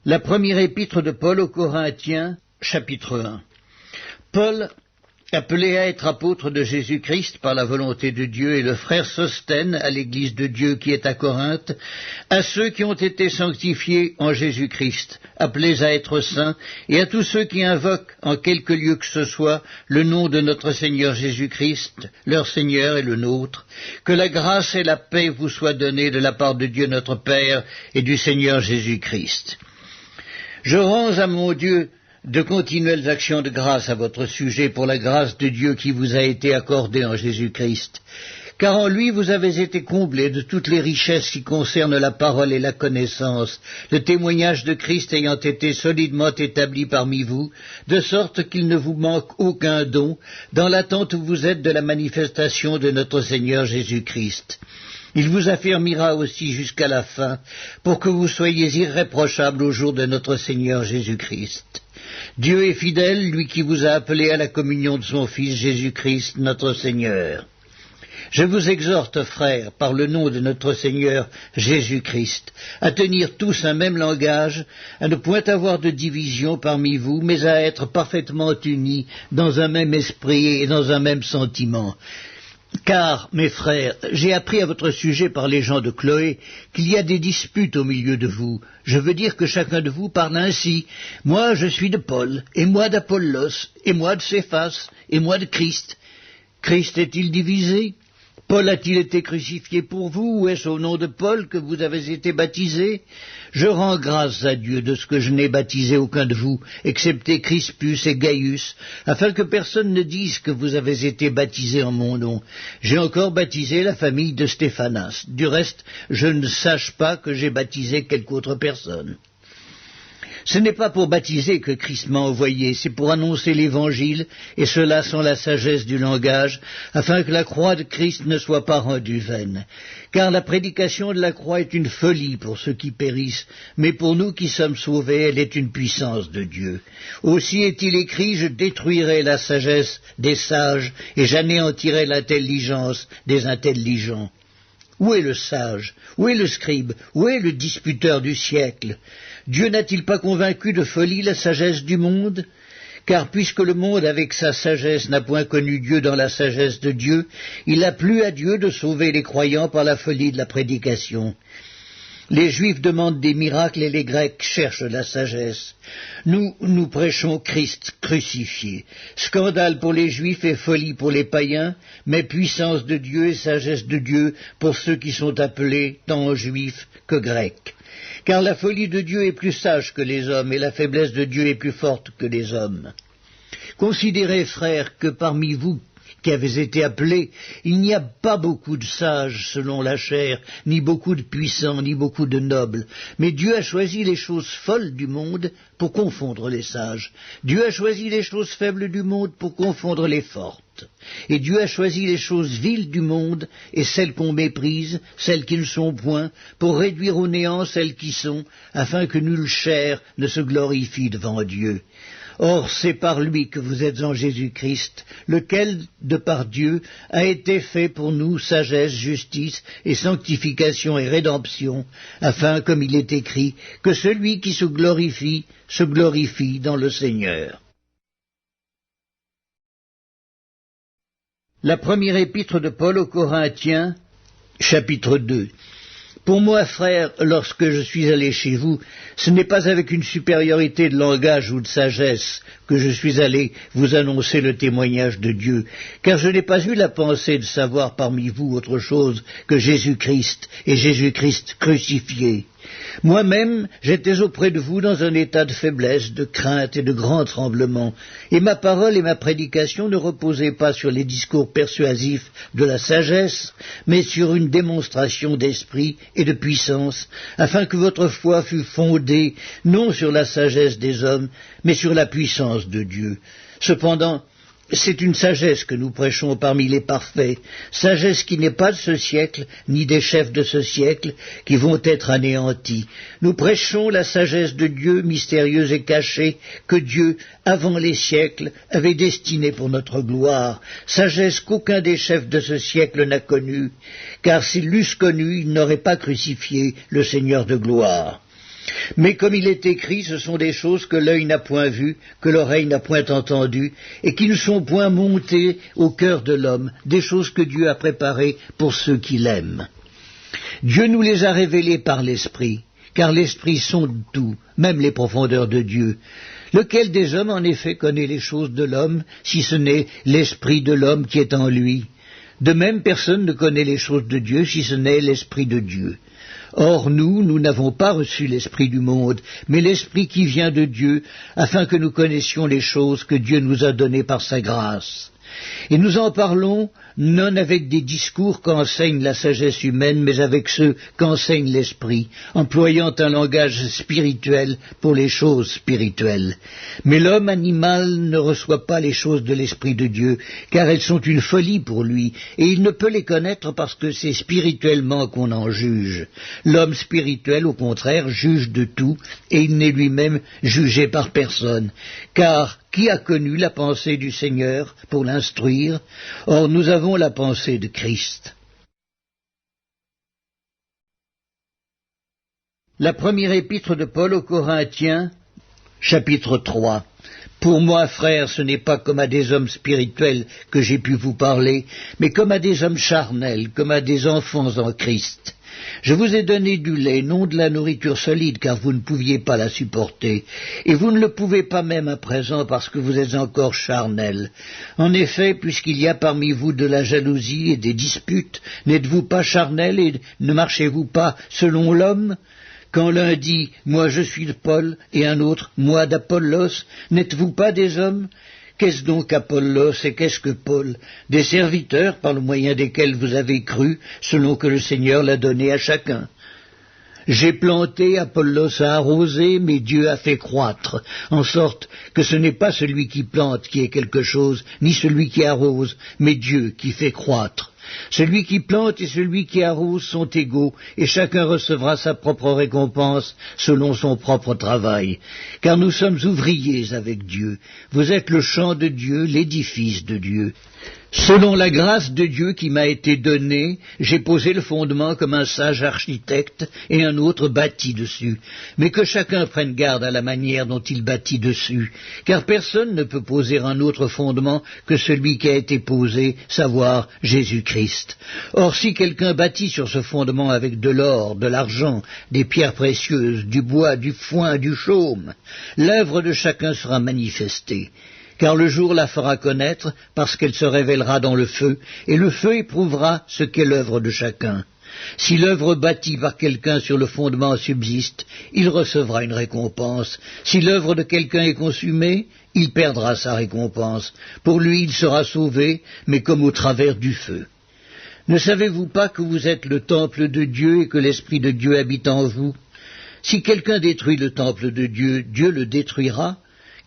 La première épître de Paul aux Corinthiens, chapitre 1. Paul, appelé à être apôtre de Jésus-Christ par la volonté de Dieu, et le frère Sosthène à l'église de Dieu qui est à Corinthe, à ceux qui ont été sanctifiés en Jésus-Christ, appelés à être saints, et à tous ceux qui invoquent en quelque lieu que ce soit le nom de notre Seigneur Jésus-Christ, leur Seigneur et le nôtre, que la grâce et la paix vous soient données de la part de Dieu notre Père et du Seigneur Jésus-Christ. Je rends à mon Dieu de continuelles actions de grâce à votre sujet pour la grâce de Dieu qui vous a été accordée en Jésus-Christ. Car en lui vous avez été comblés de toutes les richesses qui concernent la parole et la connaissance, le témoignage de Christ ayant été solidement établi parmi vous, de sorte qu'il ne vous manque aucun don, dans l'attente où vous êtes de la manifestation de notre Seigneur Jésus-Christ. Il vous affermira aussi jusqu'à la fin, pour que vous soyez irréprochables au jour de notre Seigneur Jésus-Christ. Dieu est fidèle, lui qui vous a appelé à la communion de son Fils Jésus-Christ, notre Seigneur. Je vous exhorte, frères, par le nom de notre Seigneur Jésus-Christ, à tenir tous un même langage, à ne point avoir de division parmi vous, mais à être parfaitement unis dans un même esprit et dans un même sentiment. Car, mes frères, j'ai appris à votre sujet par les gens de Chloé qu'il y a des disputes au milieu de vous. Je veux dire que chacun de vous parle ainsi. Moi, je suis de Paul, et moi d'Apollos, et moi de Céphas, et moi de Christ. Christ est-il divisé? Paul a-t-il été crucifié pour vous, ou est-ce au nom de Paul que vous avez été baptisés? Je rends grâce à Dieu de ce que je n'ai baptisé aucun de vous, excepté Crispus et Gaius, afin que personne ne dise que vous avez été baptisés en mon nom. J'ai encore baptisé la famille de Stéphanas. Du reste, je ne sache pas que j'ai baptisé quelque autre personne. Ce n'est pas pour baptiser que Christ m'a envoyé, c'est pour annoncer l'Évangile, et cela sans la sagesse du langage, afin que la croix de Christ ne soit pas rendue vaine. Car la prédication de la croix est une folie pour ceux qui périssent, mais pour nous qui sommes sauvés, elle est une puissance de Dieu. Aussi est-il écrit, je détruirai la sagesse des sages, et j'anéantirai l'intelligence des intelligents. Où est le sage? Où est le scribe? Où est le disputeur du siècle? Dieu n'a-t-il pas convaincu de folie la sagesse du monde? Car puisque le monde avec sa sagesse n'a point connu Dieu dans la sagesse de Dieu, il a plu à Dieu de sauver les croyants par la folie de la prédication. Les Juifs demandent des miracles et les Grecs cherchent la sagesse. Nous prêchons Christ crucifié. Scandale pour les Juifs et folie pour les païens, mais puissance de Dieu et sagesse de Dieu pour ceux qui sont appelés tant Juifs que Grecs. Car la folie de Dieu est plus sage que les hommes, et la faiblesse de Dieu est plus forte que les hommes. Considérez, frères, que parmi vous qui avez été appelés, il n'y a pas beaucoup de sages selon la chair, ni beaucoup de puissants, ni beaucoup de nobles. Mais Dieu a choisi les choses folles du monde pour confondre les sages. Dieu a choisi les choses faibles du monde pour confondre les fortes. Et Dieu a choisi les choses viles du monde et celles qu'on méprise, celles qui ne sont point, pour réduire au néant celles qui sont, afin que nulle chair ne se glorifie devant Dieu. Or, c'est par lui que vous êtes en Jésus-Christ, lequel, de par Dieu, a été fait pour nous sagesse, justice et sanctification et rédemption, afin, comme il est écrit, que celui qui se glorifie dans le Seigneur. La première épître de Paul aux Corinthiens, chapitre 2. Pour moi, frères, lorsque je suis allé chez vous, ce n'est pas avec une supériorité de langage ou de sagesse que je suis allé vous annoncer le témoignage de Dieu, car je n'ai pas eu la pensée de savoir parmi vous autre chose que Jésus-Christ et Jésus-Christ crucifié. Moi-même, j'étais auprès de vous dans un état de faiblesse, de crainte et de grand tremblement, et ma parole et ma prédication ne reposaient pas sur les discours persuasifs de la sagesse, mais sur une démonstration d'esprit et de puissance, afin que votre foi fût fondée non sur la sagesse des hommes, mais sur la puissance de Dieu. Cependant, c'est une sagesse que nous prêchons parmi les parfaits, sagesse qui n'est pas de ce siècle, ni des chefs de ce siècle, qui vont être anéantis. Nous prêchons la sagesse de Dieu, mystérieuse et cachée, que Dieu, avant les siècles, avait destinée pour notre gloire, sagesse qu'aucun des chefs de ce siècle n'a connue, car s'ils l'eussent connue, ils n'auraient pas crucifié le Seigneur de gloire. Mais comme il est écrit, ce sont des choses que l'œil n'a point vues, que l'oreille n'a point entendues, et qui ne sont point montées au cœur de l'homme, des choses que Dieu a préparées pour ceux qui l'aiment. Dieu nous les a révélées par l'Esprit, car l'Esprit sonde tout, même les profondeurs de Dieu. Lequel des hommes, en effet, connaît les choses de l'homme, si ce n'est l'Esprit de l'homme qui est en lui? De même, personne ne connaît les choses de Dieu, si ce n'est l'Esprit de Dieu. Or nous n'avons pas reçu l'Esprit du monde, mais l'Esprit qui vient de Dieu, afin que nous connaissions les choses que Dieu nous a données par sa grâce. Et nous en parlons non avec des discours qu'enseigne la sagesse humaine, mais avec ceux qu'enseigne l'Esprit, employant un langage spirituel pour les choses spirituelles. Mais l'homme animal ne reçoit pas les choses de l'Esprit de Dieu, car elles sont une folie pour lui, et il ne peut les connaître parce que c'est spirituellement qu'on en juge. L'homme spirituel, au contraire, juge de tout, et il n'est lui-même jugé par personne. Car qui a connu la pensée du Seigneur pour l'instruire? Or nous avons la pensée de Christ. La première épître de Paul aux Corinthiens, chapitre 3. Pour moi, frères, ce n'est pas comme à des hommes spirituels que j'ai pu vous parler, mais comme à des hommes charnels, comme à des enfants en Christ. Je vous ai donné du lait, non de la nourriture solide, car vous ne pouviez pas la supporter, et vous ne le pouvez pas même à présent, parce que vous êtes encore charnels. En effet, puisqu'il y a parmi vous de la jalousie et des disputes, n'êtes-vous pas charnels et ne marchez-vous pas selon l'homme? Quand l'un dit « Moi je suis de Paul » et un autre « Moi d'Apollos », n'êtes-vous pas des hommes? Qu'est-ce donc Apollos et qu'est-ce que Paul? Des serviteurs par le moyen desquels vous avez cru, selon que le Seigneur l'a donné à chacun. J'ai planté, Apollos a arrosé, mais Dieu a fait croître, en sorte que ce n'est pas celui qui plante qui est quelque chose, ni celui qui arrose, mais Dieu qui fait croître. Celui qui plante et celui qui arrose sont égaux, et chacun recevra sa propre récompense selon son propre travail. Car nous sommes ouvriers avec Dieu. Vous êtes le champ de Dieu, l'édifice de Dieu. Selon la grâce de Dieu qui m'a été donnée, j'ai posé le fondement comme un sage architecte et un autre bâtit dessus. Mais que chacun prenne garde à la manière dont il bâtit dessus, car personne ne peut poser un autre fondement que celui qui a été posé, savoir Jésus-Christ. Or, si quelqu'un bâtit sur ce fondement avec de l'or, de l'argent, des pierres précieuses, du bois, du foin, du chaume, l'œuvre de chacun sera manifestée. Car le jour la fera connaître, parce qu'elle se révélera dans le feu, et le feu éprouvera ce qu'est l'œuvre de chacun. Si l'œuvre bâtie par quelqu'un sur le fondement subsiste, il recevra une récompense. Si l'œuvre de quelqu'un est consumée, il perdra sa récompense. Pour lui, il sera sauvé, mais comme au travers du feu. Ne savez-vous pas que vous êtes le temple de Dieu et que l'Esprit de Dieu habite en vous? Si quelqu'un détruit le temple de Dieu, Dieu le détruira,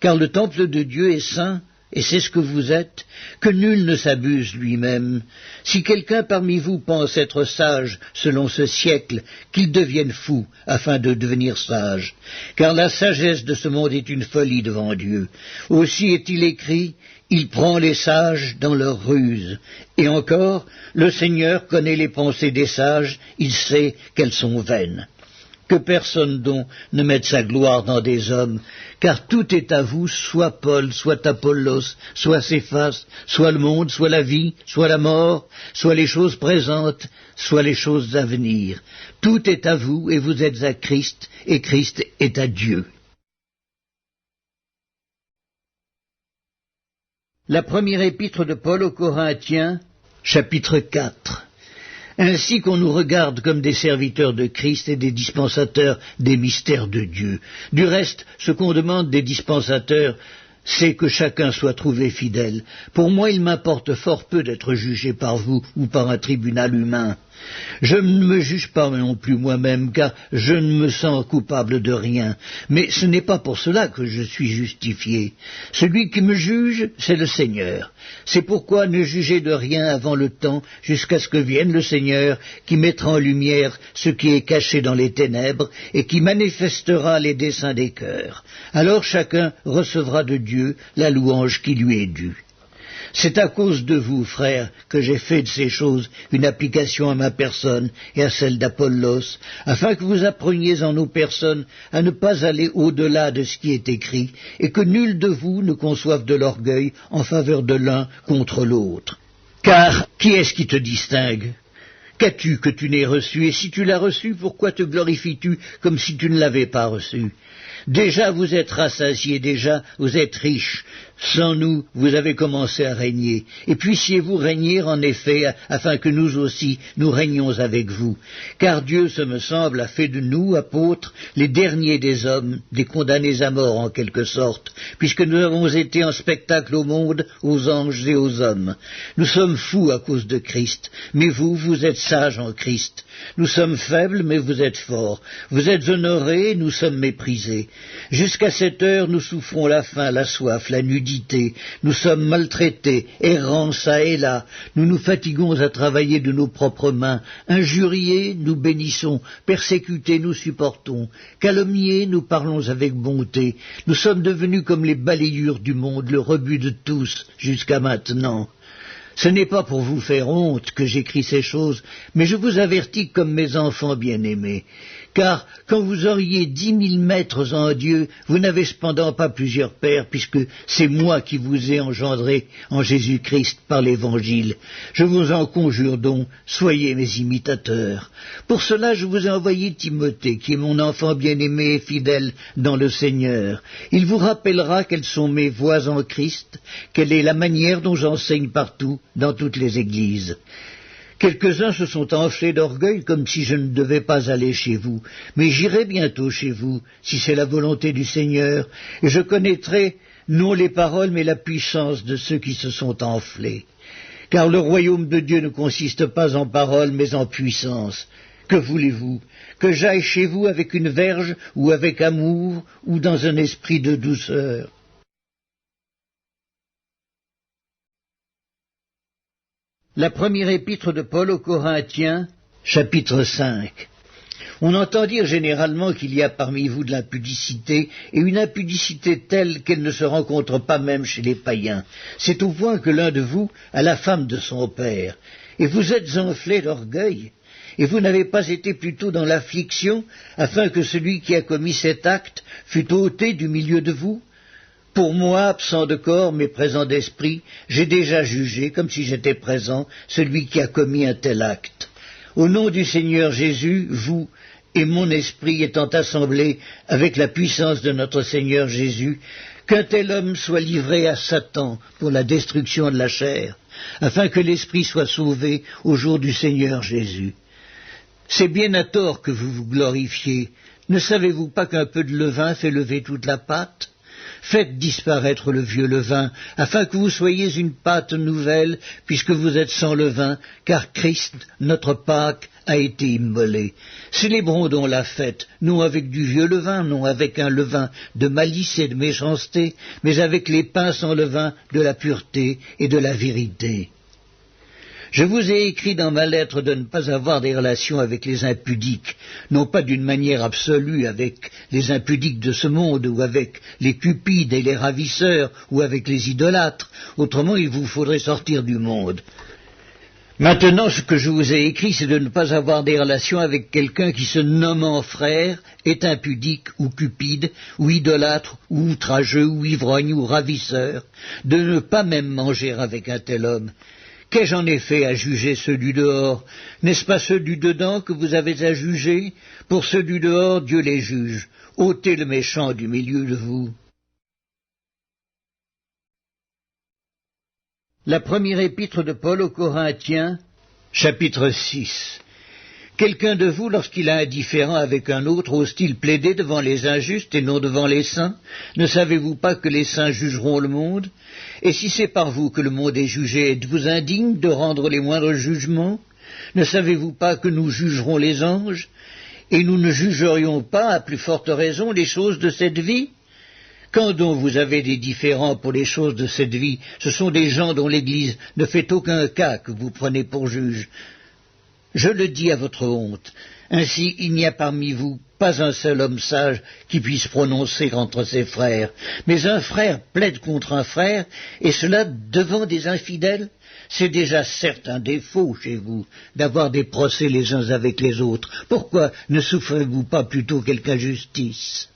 car le temple de Dieu est saint, et c'est ce que vous êtes, que nul ne s'abuse lui-même. Si quelqu'un parmi vous pense être sage selon ce siècle, qu'il devienne fou, afin de devenir sage. Car la sagesse de ce monde est une folie devant Dieu. Aussi est-il écrit, il prend les sages dans leur ruse. Et encore, le Seigneur connaît les pensées des sages, il sait qu'elles sont vaines. Que personne donc ne mette sa gloire dans des hommes, car tout est à vous, soit Paul, soit Apollos, soit Céphas, soit le monde, soit la vie, soit la mort, soit les choses présentes, soit les choses à venir. Tout est à vous, et vous êtes à Christ, et Christ est à Dieu. La première épître de Paul aux Corinthiens, chapitre 4. Ainsi qu'on nous regarde comme des serviteurs de Christ et des dispensateurs des mystères de Dieu. Du reste, ce qu'on demande des dispensateurs, c'est que chacun soit trouvé fidèle. Pour moi, il m'importe fort peu d'être jugé par vous ou par un tribunal humain. Je ne me juge pas non plus moi-même, car je ne me sens coupable de rien. Mais ce n'est pas pour cela que je suis justifié. Celui qui me juge, c'est le Seigneur. C'est pourquoi ne jugez de rien avant le temps, jusqu'à ce que vienne le Seigneur, qui mettra en lumière ce qui est caché dans les ténèbres, et qui manifestera les desseins des cœurs. Alors chacun recevra de Dieu la louange qui lui est due. C'est à cause de vous, frères, que j'ai fait de ces choses une application à ma personne et à celle d'Apollos, afin que vous appreniez en nos personnes à ne pas aller au-delà de ce qui est écrit, et que nul de vous ne conçoive de l'orgueil en faveur de l'un contre l'autre. Car qui est-ce qui te distingue ? Qu'as-tu que tu n'aies reçu? Et si tu l'as reçu, pourquoi te glorifies-tu comme si tu ne l'avais pas reçu? Déjà vous êtes rassasiés, déjà vous êtes riches. Sans nous, vous avez commencé à régner. Et puissiez-vous régner en effet, afin que nous aussi, nous régnions avec vous. Car Dieu, ce me semble, a fait de nous, apôtres, les derniers des hommes, des condamnés à mort en quelque sorte, puisque nous avons été en spectacle au monde, aux anges et aux hommes. Nous sommes fous à cause de Christ, mais vous, vous êtes sages en Christ. Nous sommes faibles, mais vous êtes forts. Vous êtes honorés, nous sommes méprisés. Jusqu'à cette heure, nous souffrons la faim, la soif, la nudité. Nous sommes maltraités, errants çà et là. Nous nous fatiguons à travailler de nos propres mains. Injuriés, nous bénissons. Persécutés, nous supportons. Calomniés, nous parlons avec bonté. Nous sommes devenus comme les balayures du monde, le rebut de tous, jusqu'à maintenant. Ce n'est pas pour vous faire honte que j'écris ces choses, mais je vous avertis comme mes enfants bien-aimés. Car quand vous auriez 10 000 maîtres en Dieu, vous n'avez cependant pas plusieurs pères, puisque c'est moi qui vous ai engendré en Jésus-Christ par l'Évangile. Je vous en conjure donc, soyez mes imitateurs. Pour cela, je vous ai envoyé Timothée, qui est mon enfant bien-aimé et fidèle dans le Seigneur. Il vous rappellera quelles sont mes voies en Christ, quelle est la manière dont j'enseigne partout, dans toutes les églises. Quelques-uns se sont enflés d'orgueil comme si je ne devais pas aller chez vous, mais j'irai bientôt chez vous, si c'est la volonté du Seigneur, et je connaîtrai non les paroles mais la puissance de ceux qui se sont enflés. Car le royaume de Dieu ne consiste pas en paroles mais en puissance. Que voulez-vous? Que j'aille chez vous avec une verge ou avec amour ou dans un esprit de douceur? La première épître de Paul aux Corinthiens, chapitre 5. On entend dire généralement qu'il y a parmi vous de l'impudicité, et une impudicité telle qu'elle ne se rencontre pas même chez les païens. C'est au point que l'un de vous a la femme de son père, et vous êtes enflés d'orgueil, et vous n'avez pas été plutôt dans l'affliction, afin que celui qui a commis cet acte fût ôté du milieu de vous? Pour moi, absent de corps mais présent d'esprit, j'ai déjà jugé, comme si j'étais présent, celui qui a commis un tel acte. Au nom du Seigneur Jésus, vous et mon esprit étant assemblés avec la puissance de notre Seigneur Jésus, qu'un tel homme soit livré à Satan pour la destruction de la chair, afin que l'esprit soit sauvé au jour du Seigneur Jésus. C'est bien à tort que vous vous glorifiez. Ne savez-vous pas qu'un peu de levain fait lever toute la pâte ? Faites disparaître le vieux levain, afin que vous soyez une pâte nouvelle, puisque vous êtes sans levain, car Christ, notre Pâque, a été immolé. Célébrons donc la fête, non avec du vieux levain, non avec un levain de malice et de méchanceté, mais avec les pains sans levain de la pureté et de la vérité. Je vous ai écrit dans ma lettre de ne pas avoir des relations avec les impudiques, non pas d'une manière absolue avec les impudiques de ce monde, ou avec les cupides et les ravisseurs, ou avec les idolâtres, autrement il vous faudrait sortir du monde. Maintenant, ce que je vous ai écrit, c'est de ne pas avoir des relations avec quelqu'un qui, se nommant frère, est impudique ou cupide, ou idolâtre, ou outrageux, ou ivrogne, ou ravisseur, de ne pas même manger avec un tel homme. Qu'ai-je en effet à juger ceux du dehors? N'est-ce pas ceux du dedans que vous avez à juger? Pour ceux du dehors, Dieu les juge. Ôtez le méchant du milieu de vous. La première épître de Paul aux Corinthiens, chapitre 6. Quelqu'un de vous, lorsqu'il a un différend avec un autre, ose-t-il plaider devant les injustes et non devant les saints? Ne savez-vous pas que les saints jugeront le monde? Et si c'est par vous que le monde est jugé, êtes-vous indigne de rendre les moindres jugements? Ne savez-vous pas que nous jugerons les anges? Et nous ne jugerions pas, à plus forte raison, les choses de cette vie? Quand donc vous avez des différends pour les choses de cette vie, ce sont des gens dont l'Église ne fait aucun cas que vous prenez pour juges. Je le dis à votre honte. Ainsi, il n'y a parmi vous pas un seul homme sage qui puisse prononcer entre ses frères. Mais un frère plaide contre un frère, et cela devant des infidèles. C'est déjà certes un défaut chez vous d'avoir des procès les uns avec les autres. Pourquoi ne souffrez-vous pas plutôt quelque injustice?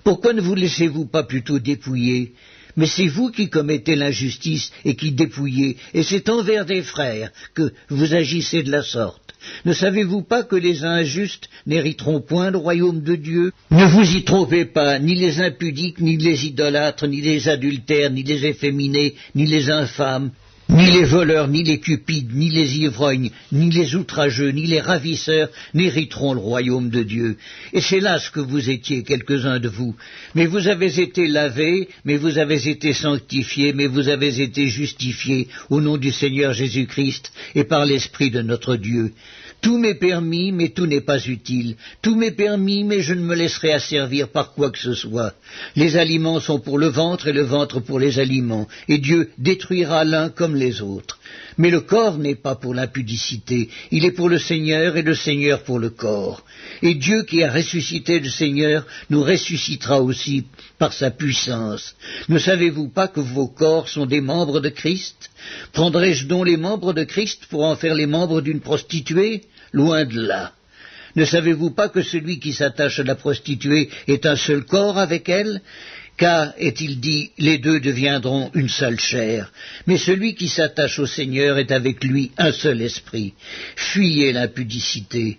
Pourquoi ne vous laissez-vous pas plutôt dépouiller? Mais c'est vous qui commettez l'injustice et qui dépouillez, et c'est envers des frères que vous agissez de la sorte. Ne savez-vous pas que les injustes n'hériteront point le royaume de Dieu? Ne vous y trompez pas, ni les impudiques, ni les idolâtres, ni les adultères, ni les efféminés, ni les infâmes, ni les voleurs, ni les cupides, ni les ivrognes, ni les outrageux, ni les ravisseurs n'hériteront le royaume de Dieu. Et c'est là ce que vous étiez, quelques-uns de vous. Mais vous avez été lavés, mais vous avez été sanctifiés, mais vous avez été justifiés au nom du Seigneur Jésus-Christ et par l'Esprit de notre Dieu. Tout m'est permis, mais tout n'est pas utile. Tout m'est permis, mais je ne me laisserai asservir par quoi que ce soit. Les aliments sont pour le ventre et le ventre pour les aliments, et Dieu détruira l'un comme les autres. Mais le corps n'est pas pour l'impudicité, il est pour le Seigneur et le Seigneur pour le corps. Et Dieu qui a ressuscité le Seigneur nous ressuscitera aussi par sa puissance. Ne savez-vous pas que vos corps sont des membres de Christ? Prendrai-je donc les membres de Christ pour en faire les membres d'une prostituée? Loin de là. Ne savez-vous pas que celui qui s'attache à la prostituée est un seul corps avec elle? Car, est-il dit, les deux deviendront une seule chair. Mais celui qui s'attache au Seigneur est avec lui un seul esprit. Fuyez l'impudicité.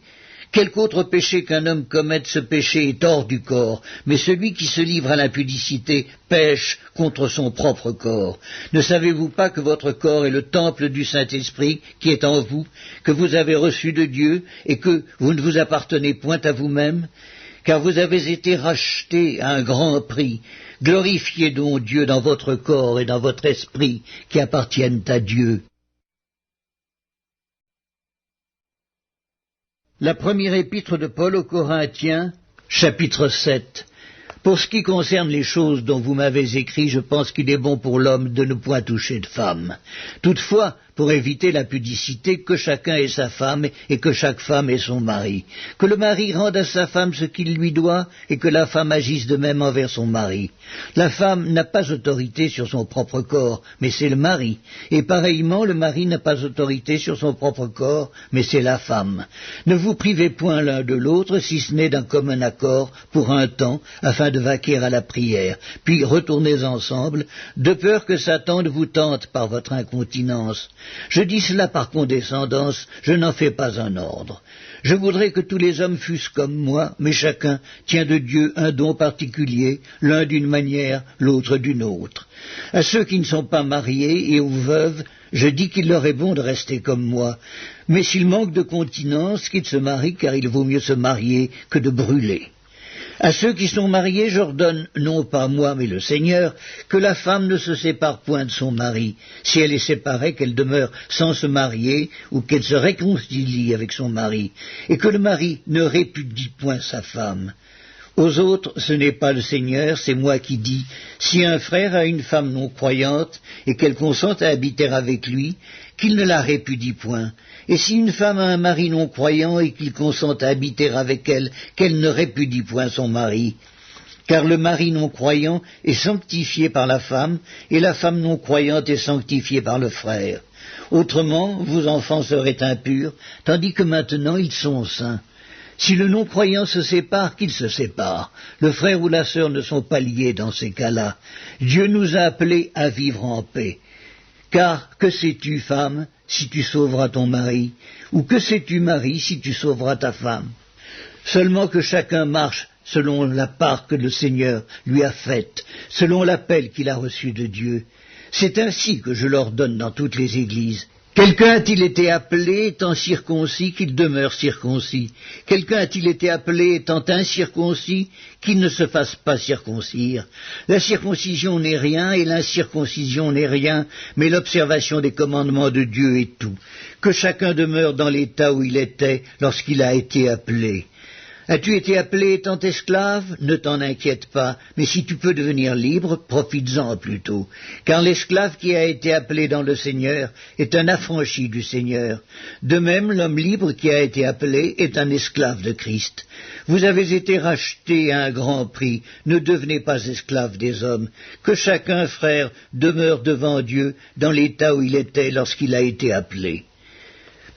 Quelque autre péché qu'un homme commette, ce péché est hors du corps, mais celui qui se livre à l'impudicité pêche contre son propre corps. Ne savez-vous pas que votre corps est le temple du Saint-Esprit qui est en vous, que vous avez reçu de Dieu, et que vous ne vous appartenez point à vous-même? Car vous avez été rachetés à un grand prix. Glorifiez donc Dieu dans votre corps et dans votre esprit qui appartiennent à Dieu. La première épître de Paul aux Corinthiens, chapitre 7. Pour ce qui concerne les choses dont vous m'avez écrit, je pense qu'il est bon pour l'homme de ne point toucher de femme. Toutefois, pour éviter la pudicité, que chacun ait sa femme et que chaque femme ait son mari. Que le mari rende à sa femme ce qu'il lui doit et que la femme agisse de même envers son mari. La femme n'a pas autorité sur son propre corps, mais c'est le mari. Et pareillement, le mari n'a pas autorité sur son propre corps, mais c'est la femme. Ne vous privez point l'un de l'autre, si ce n'est d'un commun accord, pour un temps, afin de vaquer à la prière. Puis retournez ensemble, de peur que Satan ne vous tente par votre incontinence. Je dis cela par condescendance, je n'en fais pas un ordre. Je voudrais que tous les hommes fussent comme moi, mais chacun tient de Dieu un don particulier, l'un d'une manière, l'autre d'une autre. À ceux qui ne sont pas mariés et aux veuves, je dis qu'il leur est bon de rester comme moi. Mais s'ils manquent de continence, qu'ils se marient, car il vaut mieux se marier que de brûler. À ceux qui sont mariés, j'ordonne, non pas moi, mais le Seigneur, que la femme ne se sépare point de son mari. Si elle est séparée, qu'elle demeure sans se marier, ou qu'elle se réconcilie avec son mari, et que le mari ne répudie point sa femme. Aux autres, ce n'est pas le Seigneur, c'est moi qui dis, si un frère a une femme non croyante, et qu'elle consente à habiter avec lui, qu'il ne la répudie point. Et si une femme a un mari non croyant, et qu'il consente à habiter avec elle, qu'elle ne répudie point son mari. Car le mari non croyant est sanctifié par la femme, et la femme non croyante est sanctifiée par le frère. Autrement, vos enfants seraient impurs, tandis que maintenant ils sont saints. Si le non-croyant se sépare, qu'il se sépare. Le frère ou la sœur ne sont pas liés dans ces cas-là. Dieu nous a appelés à vivre en paix. Car que sais-tu, femme, si tu sauveras ton mari? Ou que sais-tu, mari, si tu sauveras ta femme? Seulement que chacun marche selon la part que le Seigneur lui a faite, selon l'appel qu'il a reçu de Dieu. C'est ainsi que je l'ordonne dans toutes les églises. Quelqu'un a-t-il été appelé étant circoncis, qu'il demeure circoncis? Quelqu'un a-t-il été appelé étant incirconcis, qu'il ne se fasse pas circoncire? La circoncision n'est rien et l'incirconcision n'est rien, mais l'observation des commandements de Dieu est tout. Que chacun demeure dans l'état où il était lorsqu'il a été appelé. As-tu été appelé étant esclave? Ne t'en inquiète pas, mais si tu peux devenir libre, profites-en plutôt. Car l'esclave qui a été appelé dans le Seigneur est un affranchi du Seigneur. De même, l'homme libre qui a été appelé est un esclave de Christ. Vous avez été rachetés à un grand prix, ne devenez pas esclaves des hommes. Que chacun, frère, demeure devant Dieu dans l'état où il était lorsqu'il a été appelé.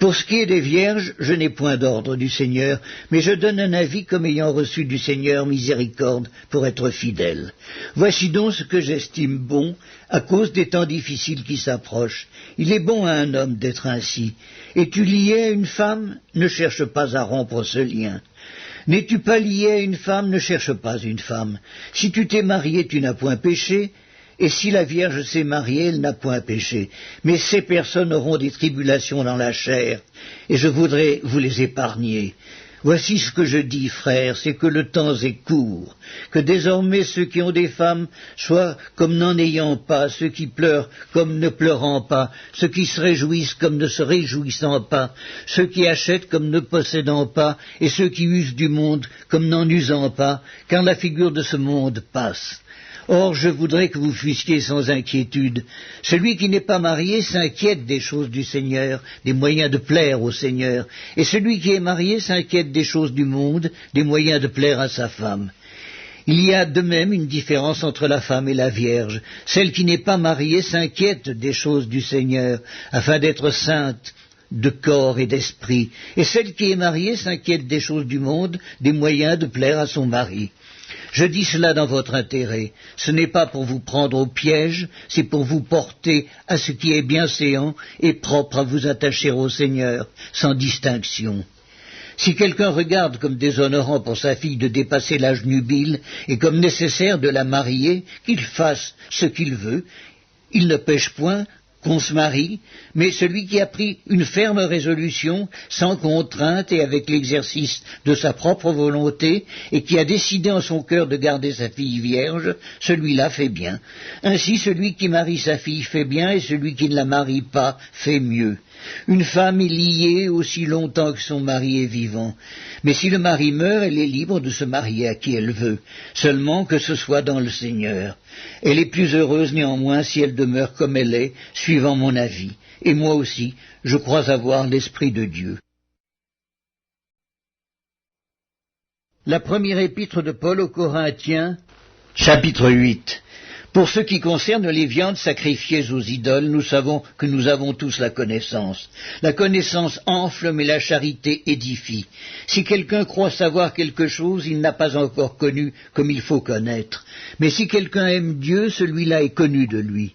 Pour ce qui est des vierges, je n'ai point d'ordre du Seigneur, mais je donne un avis comme ayant reçu du Seigneur miséricorde pour être fidèle. Voici donc ce que j'estime bon, à cause des temps difficiles qui s'approchent. Il est bon à un homme d'être ainsi. Es-tu lié à une femme? Ne cherche pas à rompre ce lien. N'es-tu pas lié à une femme? Ne cherche pas une femme. Si tu t'es marié, tu n'as point péché. Et si la Vierge s'est mariée, elle n'a point péché. Mais ces personnes auront des tribulations dans la chair, et je voudrais vous les épargner. Voici ce que je dis, frères, c'est que le temps est court, que désormais ceux qui ont des femmes soient comme n'en ayant pas, ceux qui pleurent comme ne pleurant pas, ceux qui se réjouissent comme ne se réjouissant pas, ceux qui achètent comme ne possédant pas, et ceux qui usent du monde comme n'en usant pas, car la figure de ce monde passe. Or, je voudrais que vous fussiez sans inquiétude. Celui qui n'est pas marié s'inquiète des choses du Seigneur, des moyens de plaire au Seigneur, et celui qui est marié s'inquiète des choses du monde, des moyens de plaire à sa femme. Il y a de même une différence entre la femme et la Vierge. Celle qui n'est pas mariée s'inquiète des choses du Seigneur, afin d'être sainte de corps et d'esprit, et celle qui est mariée s'inquiète des choses du monde, des moyens de plaire à son mari. Je dis cela dans votre intérêt. Ce n'est pas pour vous prendre au piège, c'est pour vous porter à ce qui est bienséant et propre à vous attacher au Seigneur, sans distinction. Si quelqu'un regarde comme déshonorant pour sa fille de dépasser l'âge nubile et comme nécessaire de la marier, qu'il fasse ce qu'il veut, il ne pêche point qu'on se marie, mais celui qui a pris une ferme résolution, sans contrainte et avec l'exercice de sa propre volonté, et qui a décidé en son cœur de garder sa fille vierge, celui-là fait bien. Ainsi, celui qui marie sa fille fait bien, et celui qui ne la marie pas fait mieux. Une femme est liée aussi longtemps que son mari est vivant. Mais si le mari meurt, elle est libre de se marier à qui elle veut, seulement que ce soit dans le Seigneur. Elle est plus heureuse néanmoins si elle demeure comme elle est, suivant mon avis. Et moi aussi, je crois avoir l'Esprit de Dieu. La première épître de Paul aux Corinthiens, chapitre 8. Pour ce qui concerne les viandes sacrifiées aux idoles, nous savons que nous avons tous la connaissance. La connaissance enfle, mais la charité édifie. Si quelqu'un croit savoir quelque chose, il n'a pas encore connu comme il faut connaître. Mais si quelqu'un aime Dieu, celui-là est connu de lui.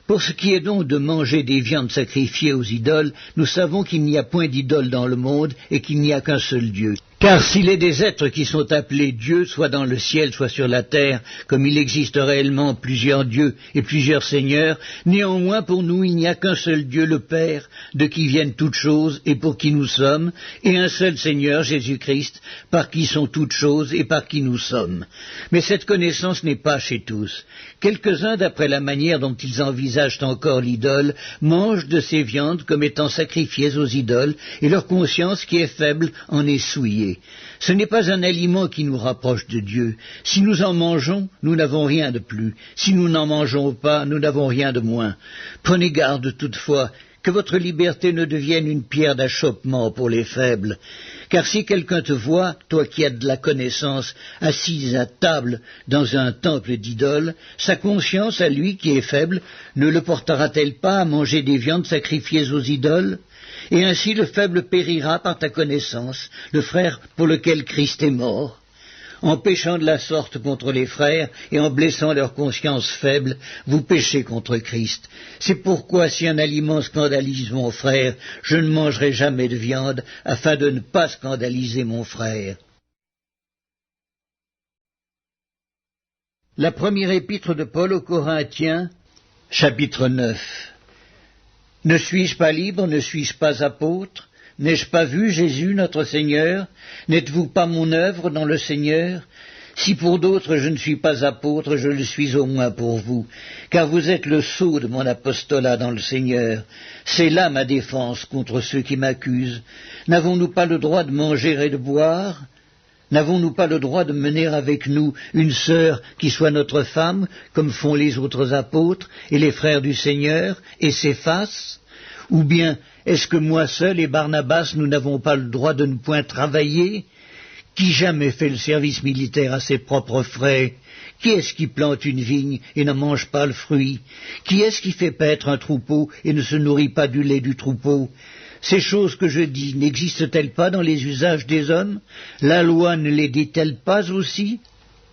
Pour ce qui est donc de manger des viandes sacrifiées aux idoles, nous savons qu'il n'y a point d'idole dans le monde et qu'il n'y a qu'un seul Dieu. Car s'il est des êtres qui sont appelés dieux, soit dans le ciel, soit sur la terre, comme il existe réellement plusieurs dieux et plusieurs seigneurs, néanmoins pour nous il n'y a qu'un seul Dieu, le Père, de qui viennent toutes choses et pour qui nous sommes, et un seul Seigneur, Jésus-Christ, par qui sont toutes choses et par qui nous sommes. Mais cette connaissance n'est pas chez tous. Quelques-uns, d'après la manière dont ils envisagent encore l'idole, mangent de ces viandes comme étant sacrifiées aux idoles, et leur conscience qui est faible en est souillée. Ce n'est pas un aliment qui nous rapproche de Dieu. Si nous en mangeons, nous n'avons rien de plus. Si nous n'en mangeons pas, nous n'avons rien de moins. Prenez garde toutefois que votre liberté ne devienne une pierre d'achoppement pour les faibles. Car si quelqu'un te voit, toi qui as de la connaissance, assise à table dans un temple d'idoles, sa conscience à lui qui est faible ne le portera-t-elle pas à manger des viandes sacrifiées aux idoles ? Et ainsi le faible périra par ta connaissance, le frère pour lequel Christ est mort. En péchant de la sorte contre les frères et en blessant leur conscience faible, vous péchez contre Christ. C'est pourquoi si un aliment scandalise mon frère, je ne mangerai jamais de viande, afin de ne pas scandaliser mon frère. La première épître de Paul aux Corinthiens, chapitre 9. Ne suis-je pas libre, ne suis-je pas apôtre? N'ai-je pas vu Jésus notre Seigneur? N'êtes-vous pas mon œuvre dans le Seigneur? Si pour d'autres je ne suis pas apôtre, je le suis au moins pour vous, car vous êtes le sceau de mon apostolat dans le Seigneur. C'est là ma défense contre ceux qui m'accusent. N'avons-nous pas le droit de manger et de boire? N'avons-nous pas le droit de mener avec nous une sœur qui soit notre femme, comme font les autres apôtres et les frères du Seigneur, et Céphas? Ou bien est-ce que moi seul et Barnabas, nous n'avons pas le droit de ne point travailler? Qui jamais fait le service militaire à ses propres frais? Qui est-ce qui plante une vigne et n'en mange pas le fruit? Qui est-ce qui fait paître un troupeau et ne se nourrit pas du lait du troupeau? Ces choses que je dis n'existent-elles pas dans les usages des hommes? La loi ne les dit-elle pas aussi?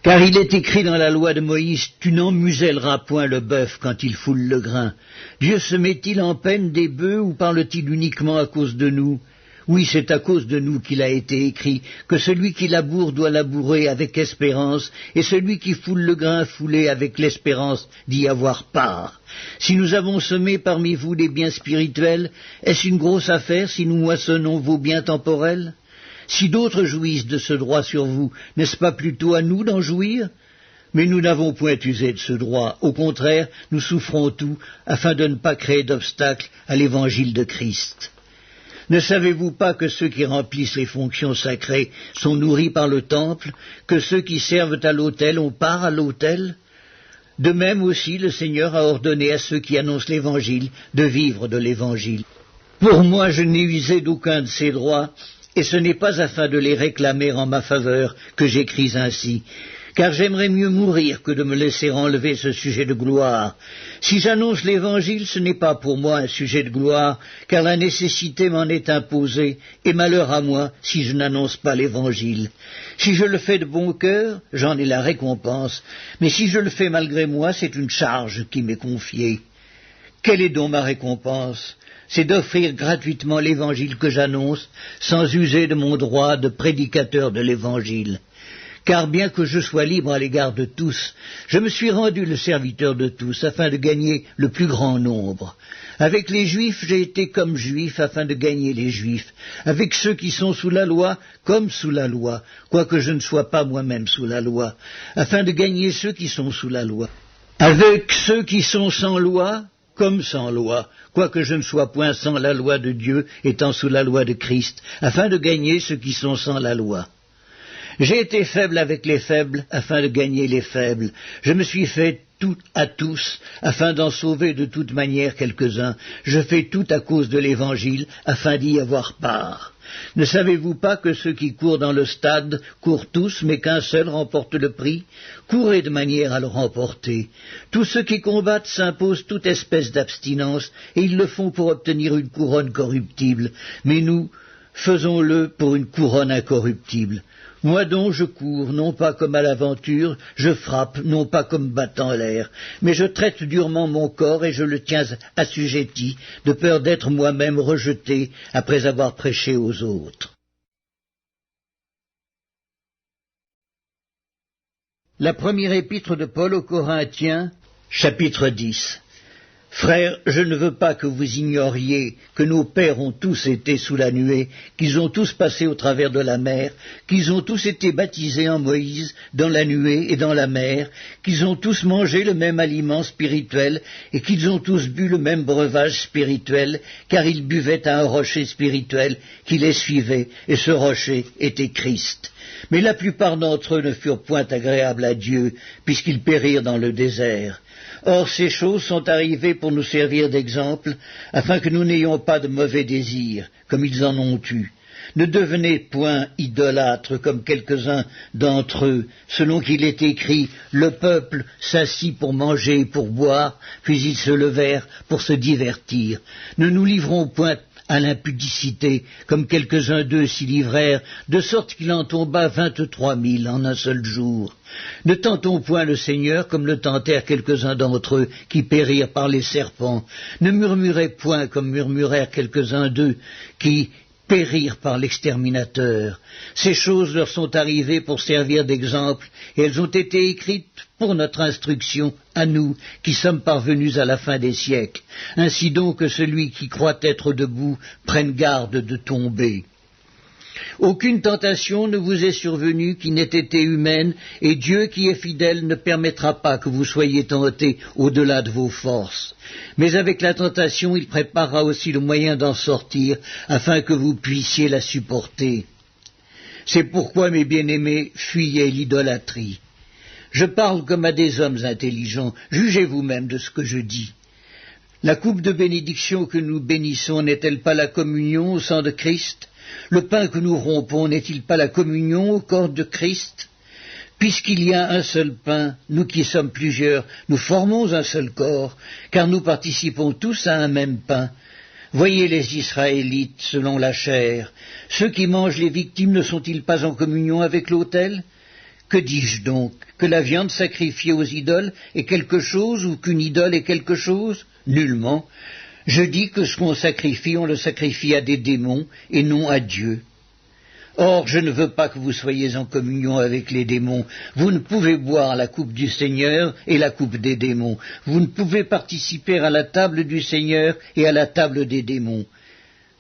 Car il est écrit dans la loi de Moïse, tu n'en muselleras point le bœuf quand il foule le grain. Dieu se met-il en peine des bœufs ou parle-t-il uniquement à cause de nous? Oui, c'est à cause de nous qu'il a été écrit que celui qui laboure doit labourer avec espérance, et celui qui foule le grain fouler avec l'espérance d'y avoir part. Si nous avons semé parmi vous des biens spirituels, est-ce une grosse affaire si nous moissonnons vos biens temporels? Si d'autres jouissent de ce droit sur vous, n'est-ce pas plutôt à nous d'en jouir? Mais nous n'avons point usé de ce droit. Au contraire, nous souffrons tout, afin de ne pas créer d'obstacle à l'évangile de Christ. Ne savez-vous pas que ceux qui remplissent les fonctions sacrées sont nourris par le temple, que ceux qui servent à l'autel ont part à l'autel? De même aussi, le Seigneur a ordonné à ceux qui annoncent l'Évangile de vivre de l'Évangile. Pour moi, je n'ai usé d'aucun de ces droits, et ce n'est pas afin de les réclamer en ma faveur que j'écris ainsi, car j'aimerais mieux mourir que de me laisser enlever ce sujet de gloire. Si j'annonce l'Évangile, ce n'est pas pour moi un sujet de gloire, car la nécessité m'en est imposée, et malheur à moi si je n'annonce pas l'Évangile. Si je le fais de bon cœur, j'en ai la récompense, mais si je le fais malgré moi, c'est une charge qui m'est confiée. Quelle est donc ma récompense? C'est d'offrir gratuitement l'Évangile que j'annonce, sans user de mon droit de prédicateur de l'Évangile. Car bien que je sois libre à l'égard de tous, je me suis rendu le serviteur de tous, afin de gagner le plus grand nombre. Avec les Juifs, j'ai été comme Juif, afin de gagner les Juifs. Avec ceux qui sont sous la loi, comme sous la loi, quoique je ne sois pas moi-même sous la loi, afin de gagner ceux qui sont sous la loi. Avec ceux qui sont sans loi, comme sans loi, quoique je ne sois point sans la loi de Dieu, étant sous la loi de Christ, afin de gagner ceux qui sont sans la loi. J'ai été faible avec les faibles, afin de gagner les faibles. Je me suis fait tout à tous, afin d'en sauver de toute manière quelques-uns. Je fais tout à cause de l'Évangile, afin d'y avoir part. Ne savez-vous pas que ceux qui courent dans le stade courent tous, mais qu'un seul remporte le prix? Courez de manière à le remporter. Tous ceux qui combattent s'imposent toute espèce d'abstinence, et ils le font pour obtenir une couronne corruptible. Mais nous, faisons-le pour une couronne incorruptible. Moi donc je cours, non pas comme à l'aventure, je frappe, non pas comme battant l'air, mais je traite durement mon corps et je le tiens assujetti, de peur d'être moi-même rejeté après avoir prêché aux autres. La première épître de Paul aux Corinthiens, chapitre 10. Frères, je ne veux pas que vous ignoriez que nos pères ont tous été sous la nuée, qu'ils ont tous passé au travers de la mer, qu'ils ont tous été baptisés en Moïse, dans la nuée et dans la mer, qu'ils ont tous mangé le même aliment spirituel et qu'ils ont tous bu le même breuvage spirituel, car ils buvaient à un rocher spirituel qui les suivait, et ce rocher était Christ. Mais la plupart d'entre eux ne furent point agréables à Dieu, puisqu'ils périrent dans le désert. Or, ces choses sont arrivées pour nous servir d'exemple, afin que nous n'ayons pas de mauvais désirs, comme ils en ont eu. Ne devenez point idolâtres comme quelques-uns d'entre eux, selon qu'il est écrit, le peuple s'assit pour manger et pour boire, puis ils se levèrent pour se divertir. Ne nous livrons point à l'impudicité, comme quelques-uns d'eux s'y livrèrent, de sorte qu'il en tomba 23 000 en un seul jour. Ne tentons point le Seigneur comme le tentèrent quelques-uns d'entre eux qui périrent par les serpents. Ne murmurez point comme murmurèrent quelques-uns d'eux qui périrent par l'exterminateur. Ces choses leur sont arrivées pour servir d'exemple, et elles ont été écrites pour notre instruction, à nous, qui sommes parvenus à la fin des siècles. Ainsi donc que celui qui croit être debout prenne garde de tomber. Aucune tentation ne vous est survenue qui n'ait été humaine, et Dieu qui est fidèle ne permettra pas que vous soyez tentés au-delà de vos forces. Mais avec la tentation, il préparera aussi le moyen d'en sortir, afin que vous puissiez la supporter. C'est pourquoi, mes bien-aimés, fuyez l'idolâtrie. Je parle comme à des hommes intelligents, jugez vous-même de ce que je dis. La coupe de bénédiction que nous bénissons n'est-elle pas la communion au sang de Christ? Le pain que nous rompons n'est-il pas la communion au corps de Christ? Puisqu'il y a un seul pain, nous qui sommes plusieurs, nous formons un seul corps, car nous participons tous à un même pain. Voyez les Israélites selon la chair. Ceux qui mangent les victimes ne sont-ils pas en communion avec l'autel? Que dis-je donc? Que la viande sacrifiée aux idoles est quelque chose ou qu'une idole est quelque chose? Nullement. Je dis que ce qu'on sacrifie, on le sacrifie à des démons et non à Dieu. Or, je ne veux pas que vous soyez en communion avec les démons. Vous ne pouvez boire la coupe du Seigneur et la coupe des démons. Vous ne pouvez participer à la table du Seigneur et à la table des démons.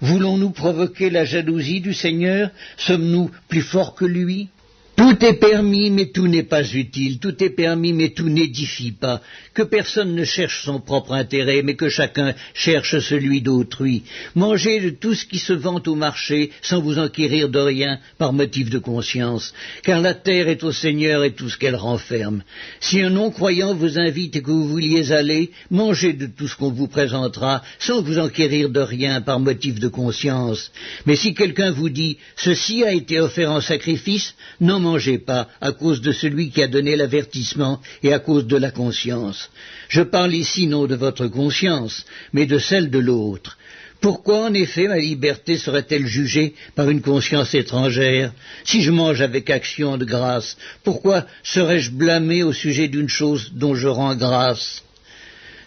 Voulons-nous provoquer la jalousie du Seigneur? Sommes-nous plus forts que lui? Tout est permis, mais tout n'est pas utile. Tout est permis, mais tout n'édifie pas. Que personne ne cherche son propre intérêt, mais que chacun cherche celui d'autrui. Mangez de tout ce qui se vend au marché, sans vous enquérir de rien, par motif de conscience. Car la terre est au Seigneur et tout ce qu'elle renferme. Si un non-croyant vous invite et que vous vouliez aller, mangez de tout ce qu'on vous présentera, sans vous enquérir de rien, par motif de conscience. Mais si quelqu'un vous dit « Ceci a été offert en sacrifice », n'en mangez pas, à cause de celui qui a donné l'avertissement et à cause de la conscience. Je parle ici non de votre conscience, mais de celle de l'autre. Pourquoi, en effet, ma liberté serait-elle jugée par une conscience étrangère? Si je mange avec action de grâce, pourquoi serais-je blâmé au sujet d'une chose dont je rends grâce?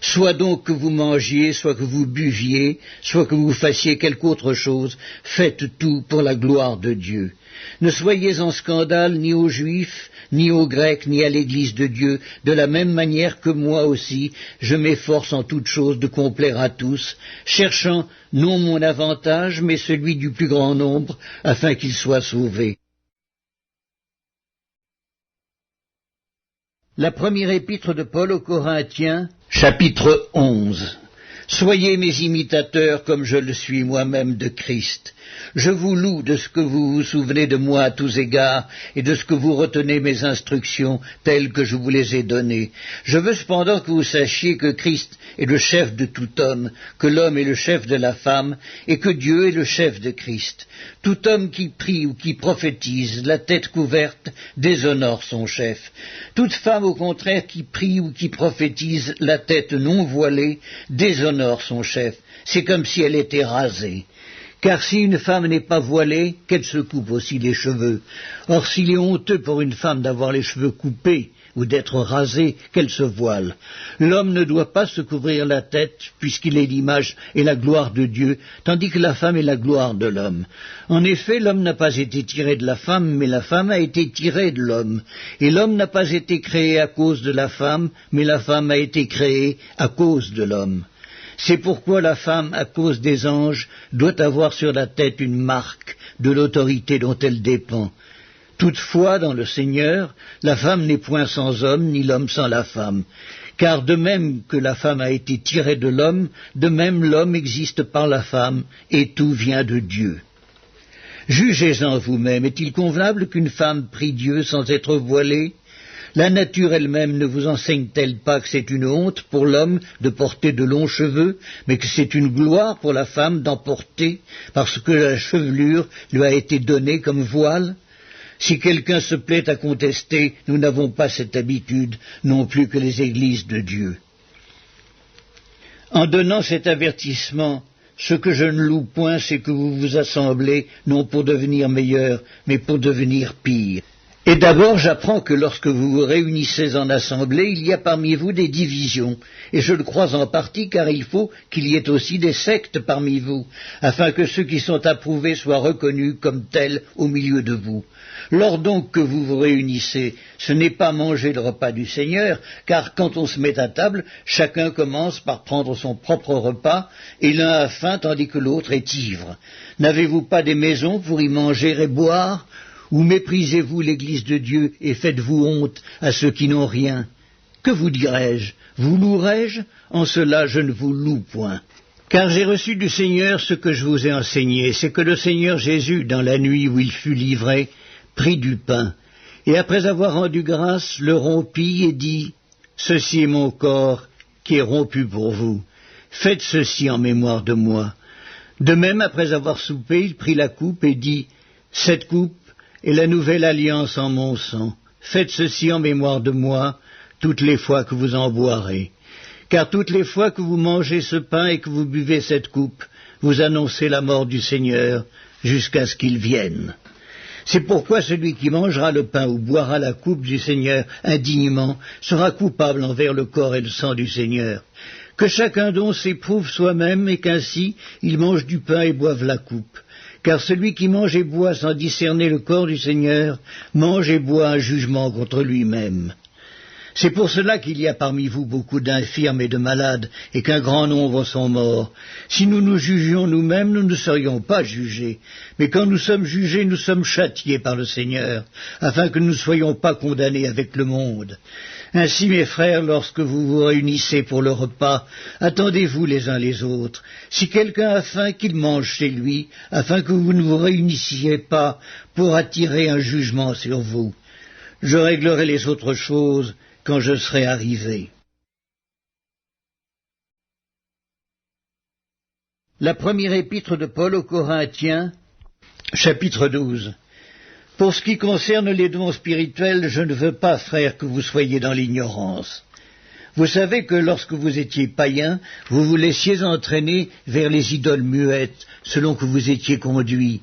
Soit donc que vous mangiez, soit que vous buviez, soit que vous fassiez quelque autre chose, faites tout pour la gloire de Dieu. Ne soyez en scandale ni aux Juifs, ni aux Grecs, ni à l'Église de Dieu, de la même manière que moi aussi, je m'efforce en toute chose de complaire à tous, cherchant non mon avantage, mais celui du plus grand nombre, afin qu'ils soient sauvés. La première épître de Paul aux Corinthiens, chapitre 11. Soyez mes imitateurs comme je le suis moi-même de Christ. Je vous loue de ce que vous vous souvenez de moi à tous égards et de ce que vous retenez mes instructions telles que je vous les ai données. Je veux cependant que vous sachiez que Christ est le chef de tout homme, que l'homme est le chef de la femme et que Dieu est le chef de Christ. Tout homme qui prie ou qui prophétise, la tête couverte, déshonore son chef. Toute femme, au contraire, qui prie ou qui prophétise, la tête non voilée, déshonore son chef. C'est comme si elle était rasée. Car si une femme n'est pas voilée, qu'elle se coupe aussi les cheveux. Or, s'il est honteux pour une femme d'avoir les cheveux coupés ou d'être rasée, qu'elle se voile. L'homme ne doit pas se couvrir la tête, puisqu'il est l'image et la gloire de Dieu, tandis que la femme est la gloire de l'homme. En effet, l'homme n'a pas été tiré de la femme, mais la femme a été tirée de l'homme. Et l'homme n'a pas été créé à cause de la femme, mais la femme a été créée à cause de l'homme. C'est pourquoi la femme, à cause des anges, doit avoir sur la tête une marque de l'autorité dont elle dépend. Toutefois, dans le Seigneur, la femme n'est point sans homme, ni l'homme sans la femme. Car de même que la femme a été tirée de l'homme, de même l'homme existe par la femme, et tout vient de Dieu. Jugez-en vous-même, est-il convenable qu'une femme prie Dieu sans être voilée? La nature elle-même ne vous enseigne-t-elle pas que c'est une honte pour l'homme de porter de longs cheveux, mais que c'est une gloire pour la femme d'en porter, parce que la chevelure lui a été donnée comme voile? Si quelqu'un se plaît à contester, nous n'avons pas cette habitude, non plus que les églises de Dieu. En donnant cet avertissement, ce que je ne loue point, c'est que vous vous assemblez, non pour devenir meilleurs, mais pour devenir pires. Et d'abord, j'apprends que lorsque vous vous réunissez en assemblée, il y a parmi vous des divisions, et je le crois en partie car il faut qu'il y ait aussi des sectes parmi vous, afin que ceux qui sont approuvés soient reconnus comme tels au milieu de vous. Lors donc que vous vous réunissez, ce n'est pas manger le repas du Seigneur, car quand on se met à table, chacun commence par prendre son propre repas, et l'un a faim tandis que l'autre est ivre. N'avez-vous pas des maisons pour y manger et boire ? Ou méprisez-vous l'Église de Dieu et faites-vous honte à ceux qui n'ont rien? Que vous dirai-je? Vous louerai-je? En cela je ne vous loue point. Car j'ai reçu du Seigneur ce que je vous ai enseigné, c'est que le Seigneur Jésus, dans la nuit où il fut livré, prit du pain, et après avoir rendu grâce, le rompit et dit, « Ceci est mon corps qui est rompu pour vous. Faites ceci en mémoire de moi. » De même, après avoir soupé, il prit la coupe et dit, « Cette coupe est la nouvelle alliance en mon sang. Faites ceci en mémoire de moi, toutes les fois que vous en boirez. Car toutes les fois que vous mangez ce pain et que vous buvez cette coupe, vous annoncez la mort du Seigneur jusqu'à ce qu'il vienne. C'est pourquoi celui qui mangera le pain ou boira la coupe du Seigneur indignement sera coupable envers le corps et le sang du Seigneur. Que chacun donc s'éprouve soi-même et qu'ainsi il mange du pain et boive la coupe. Car celui qui mange et boit sans discerner le corps du Seigneur mange et boit un jugement contre lui-même. C'est pour cela qu'il y a parmi vous beaucoup d'infirmes et de malades, et qu'un grand nombre sont morts. Si nous nous jugions nous-mêmes, nous ne serions pas jugés. Mais quand nous sommes jugés, nous sommes châtiés par le Seigneur, afin que nous ne soyons pas condamnés avec le monde. Ainsi, mes frères, lorsque vous vous réunissez pour le repas, attendez-vous les uns les autres. Si quelqu'un a faim, qu'il mange chez lui, afin que vous ne vous réunissiez pas pour attirer un jugement sur vous. Je réglerai les autres choses quand je serai arrivé. La première épître de Paul aux Corinthiens, chapitre 12. Pour ce qui concerne les dons spirituels, je ne veux pas, frères, que vous soyez dans l'ignorance. Vous savez que lorsque vous étiez païens, vous vous laissiez entraîner vers les idoles muettes, selon que vous étiez conduits.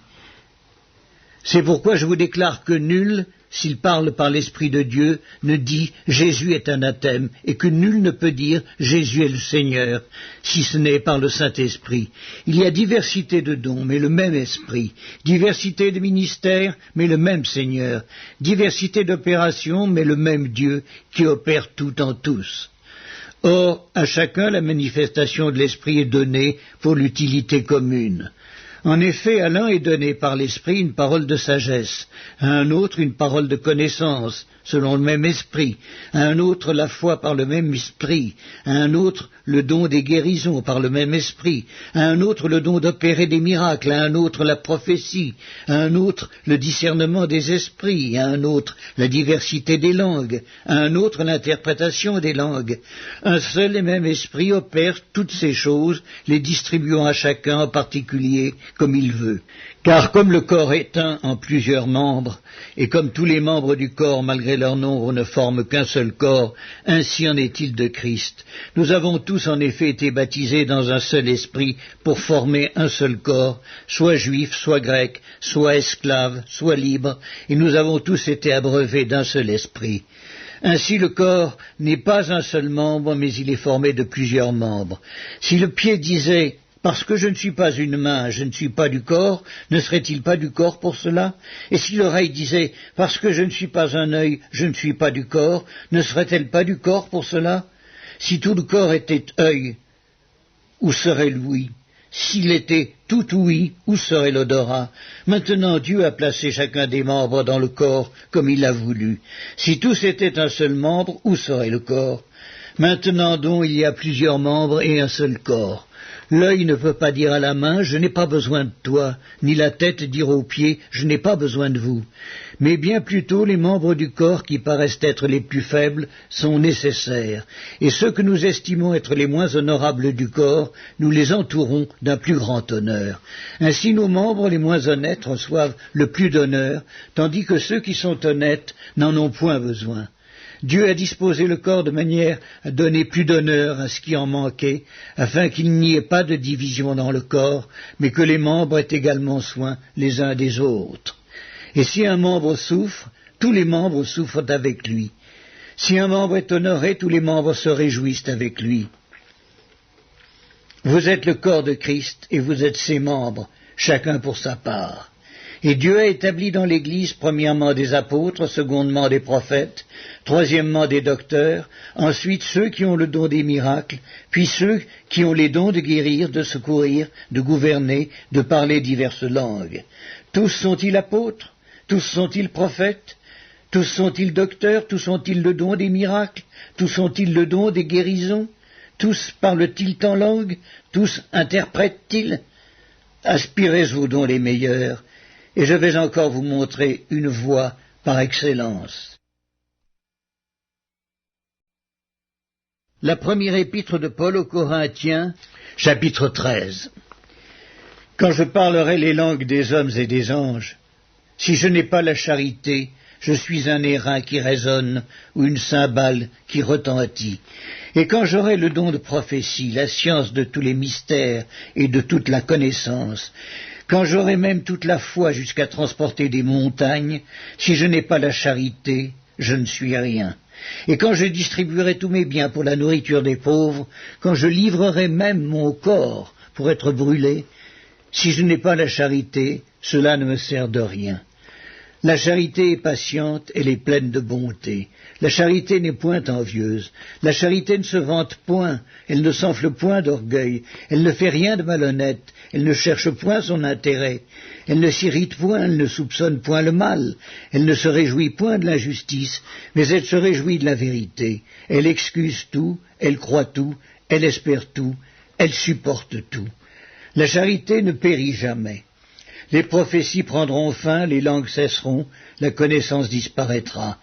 C'est pourquoi je vous déclare que nul, s'il parle par l'Esprit de Dieu, ne dit « Jésus est anathème » et que nul ne peut dire « Jésus est le Seigneur » si ce n'est par le Saint-Esprit. Il y a diversité de dons, mais le même Esprit, diversité de ministères, mais le même Seigneur, diversité d'opérations, mais le même Dieu qui opère tout en tous. Or, à chacun la manifestation de l'Esprit est donnée pour l'utilité commune. En effet, à l'un est donné par l'Esprit une parole de sagesse, à un autre une parole de connaissance, selon le même Esprit, à un autre la foi par le même Esprit, à un autre le don des guérisons par le même Esprit, à un autre le don d'opérer des miracles, à un autre la prophétie, à un autre le discernement des esprits, à un autre la diversité des langues, à un autre l'interprétation des langues. Un seul et même Esprit opère toutes ces choses, les distribuant à chacun en particulier comme il veut. Car comme le corps est un en plusieurs membres, et comme tous les membres du corps, malgré leur nombre, ne forment qu'un seul corps, ainsi en est-il de Christ. Nous avons tous en effet été baptisés dans un seul esprit pour former un seul corps, soit juifs, soit grecs, soit esclaves, soit libres, et nous avons tous été abreuvés d'un seul esprit. Ainsi le corps n'est pas un seul membre, mais il est formé de plusieurs membres. Si le pied disait « Parce que je ne suis pas une main, je ne suis pas du corps », ne serait-il pas du corps pour cela? Et si l'oreille disait « Parce que je ne suis pas un œil, je ne suis pas du corps », ne serait-elle pas du corps pour cela? Si tout le corps était œil, où serait l'ouïe? S'il était tout ouïe, où serait l'odorat? Maintenant Dieu a placé chacun des membres dans le corps comme il l'a voulu. Si tous étaient un seul membre, où serait le corps? Maintenant donc il y a plusieurs membres et un seul corps. L'œil ne peut pas dire à la main « Je n'ai pas besoin de toi », ni la tête dire aux pieds « Je n'ai pas besoin de vous ». Mais bien plutôt les membres du corps qui paraissent être les plus faibles sont nécessaires, et ceux que nous estimons être les moins honorables du corps, nous les entourons d'un plus grand honneur. Ainsi nos membres les moins honnêtes reçoivent le plus d'honneur, tandis que ceux qui sont honnêtes n'en ont point besoin. Dieu a disposé le corps de manière à donner plus d'honneur à ce qui en manquait, afin qu'il n'y ait pas de division dans le corps, mais que les membres aient également soin les uns des autres. Et si un membre souffre, tous les membres souffrent avec lui. Si un membre est honoré, tous les membres se réjouissent avec lui. Vous êtes le corps de Christ, et vous êtes ses membres, chacun pour sa part. Et Dieu a établi dans l'Église, premièrement des apôtres, secondement des prophètes, troisièmement des docteurs, ensuite ceux qui ont le don des miracles, puis ceux qui ont les dons de guérir, de secourir, de gouverner, de parler diverses langues. Tous sont-ils apôtres? Tous sont-ils prophètes? Tous sont-ils docteurs? Tous ont-ils le don des miracles? Tous ont-ils le don des guérisons? Tous parlent-ils en langue? Tous interprètent-ils? Aspirez-vous donc les meilleurs, et je vais encore vous montrer une voie par excellence. La première épître de Paul aux Corinthiens, chapitre 13. Quand je parlerai les langues des hommes et des anges, si je n'ai pas la charité, je suis un airain qui résonne ou une cymbale qui retentit. Et quand j'aurai le don de prophétie, la science de tous les mystères et de toute la connaissance, quand j'aurai même toute la foi jusqu'à transporter des montagnes, si je n'ai pas la charité, je ne suis rien. Et quand je distribuerai tous mes biens pour la nourriture des pauvres, quand je livrerai même mon corps pour être brûlé, si je n'ai pas la charité, cela ne me sert de rien. La charité est patiente, elle est pleine de bonté. La charité n'est point envieuse. La charité ne se vante point, elle ne s'enfle point d'orgueil. Elle ne fait rien de malhonnête, elle ne cherche point son intérêt. Elle ne s'irrite point, elle ne soupçonne point le mal. Elle ne se réjouit point de l'injustice, mais elle se réjouit de la vérité. Elle excuse tout, elle croit tout, elle espère tout, elle supporte tout. La charité ne périt jamais. Les prophéties prendront fin, les langues cesseront, la connaissance disparaîtra.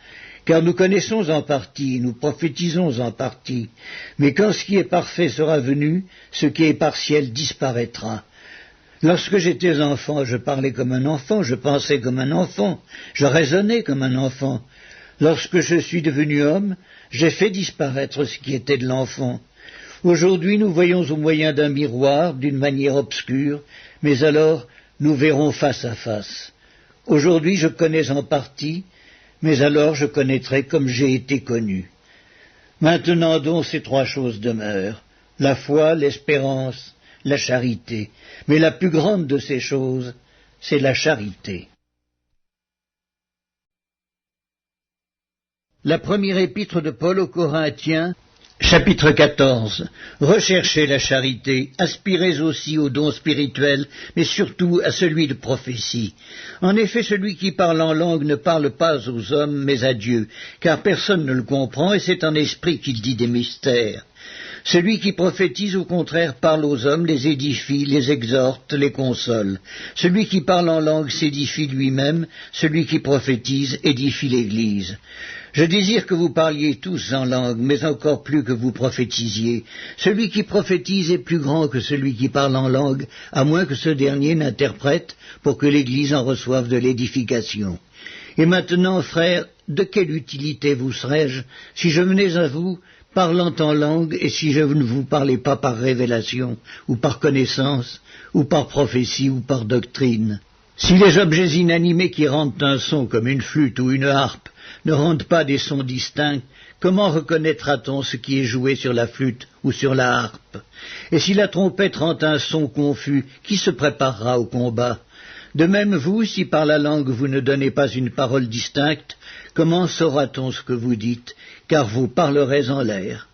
Car nous connaissons en partie, nous prophétisons en partie. Mais quand ce qui est parfait sera venu, ce qui est partiel disparaîtra. Lorsque j'étais enfant, je parlais comme un enfant, je pensais comme un enfant, je raisonnais comme un enfant. Lorsque je suis devenu homme, j'ai fait disparaître ce qui était de l'enfant. Aujourd'hui, nous voyons au moyen d'un miroir, d'une manière obscure, mais alors nous verrons face à face. Aujourd'hui, je connais en partie, mais alors je connaîtrai comme j'ai été connu. Maintenant donc, ces trois choses demeurent, la foi, l'espérance, la charité. Mais la plus grande de ces choses, c'est la charité. La première épître de Paul aux Corinthiens, chapitre 14. Recherchez la charité, aspirez aussi au don spirituel, mais surtout à celui de prophétie. En effet, celui qui parle en langue ne parle pas aux hommes, mais à Dieu, car personne ne le comprend, et c'est en esprit qu'il dit des mystères. Celui qui prophétise, au contraire, parle aux hommes, les édifie, les exhorte, les console. Celui qui parle en langue s'édifie lui-même, celui qui prophétise édifie l'Église. Je désire que vous parliez tous en langue, mais encore plus que vous prophétisiez. Celui qui prophétise est plus grand que celui qui parle en langue, à moins que ce dernier n'interprète, pour que l'Église en reçoive de l'édification. Et maintenant, frères, de quelle utilité vous serais-je si je venais à vous parlant en langue, et si je ne vous parlais pas par révélation, ou par connaissance, ou par prophétie, ou par doctrine? Si les objets inanimés qui rendent un son comme une flûte ou une harpe ne rendent pas des sons distincts, comment reconnaîtra-t-on ce qui est joué sur la flûte ou sur la harpe? Et si la trompette rend un son confus, qui se préparera au combat? De même vous, si par la langue vous ne donnez pas une parole distincte, comment saura-t-on ce que vous dites, car vous parlerez en l'air?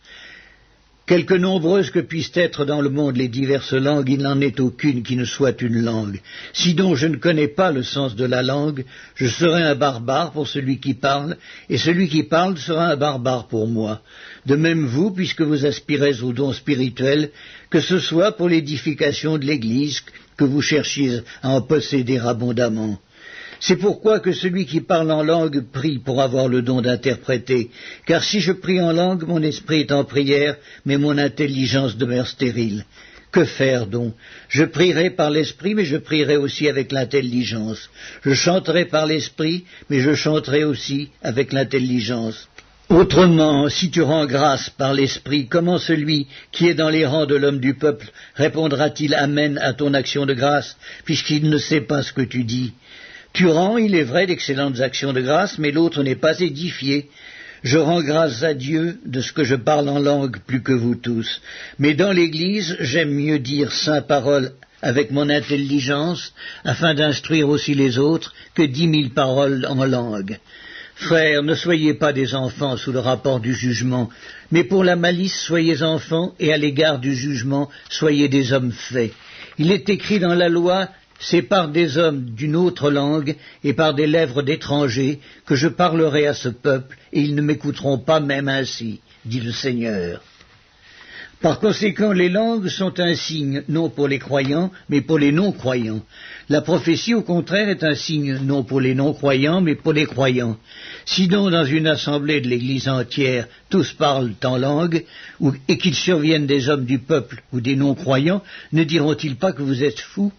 Quelque nombreuses que puissent être dans le monde les diverses langues, il n'en est aucune qui ne soit une langue. Si donc je ne connais pas le sens de la langue, je serai un barbare pour celui qui parle, et celui qui parle sera un barbare pour moi. De même vous, puisque vous aspirez au don spirituel, que ce soit pour l'édification de l'Église, que vous cherchiez à en posséder abondamment. C'est pourquoi que celui qui parle en langue prie pour avoir le don d'interpréter, car si je prie en langue, mon esprit est en prière, mais mon intelligence demeure stérile. Que faire donc? Je prierai par l'esprit, mais je prierai aussi avec l'intelligence. Je chanterai par l'esprit, mais je chanterai aussi avec l'intelligence. Autrement, si tu rends grâce par l'esprit, comment celui qui est dans les rangs de l'homme du peuple répondra-t-il Amen à ton action de grâce, puisqu'il ne sait pas ce que tu dis? Tu rends, il est vrai, d'excellentes actions de grâce, mais l'autre n'est pas édifié. Je rends grâce à Dieu de ce que je parle en langue plus que vous tous. Mais dans l'Église, j'aime mieux dire saint parole avec mon intelligence, afin d'instruire aussi les autres, que 10 000 paroles en langue. Frères, ne soyez pas des enfants sous le rapport du jugement, mais pour la malice soyez enfants, et à l'égard du jugement soyez des hommes faits. Il est écrit dans la loi, c'est par des hommes d'une autre langue et par des lèvres d'étrangers que je parlerai à ce peuple, et ils ne m'écouteront pas même ainsi, dit le Seigneur. Par conséquent, les langues sont un signe, non pour les croyants, mais pour les non-croyants. La prophétie, au contraire, est un signe, non pour les non-croyants, mais pour les croyants. Si donc, dans une assemblée de l'Église entière, tous parlent en langue, et qu'il survienne des hommes du peuple ou des non-croyants, ne diront-ils pas que vous êtes fous?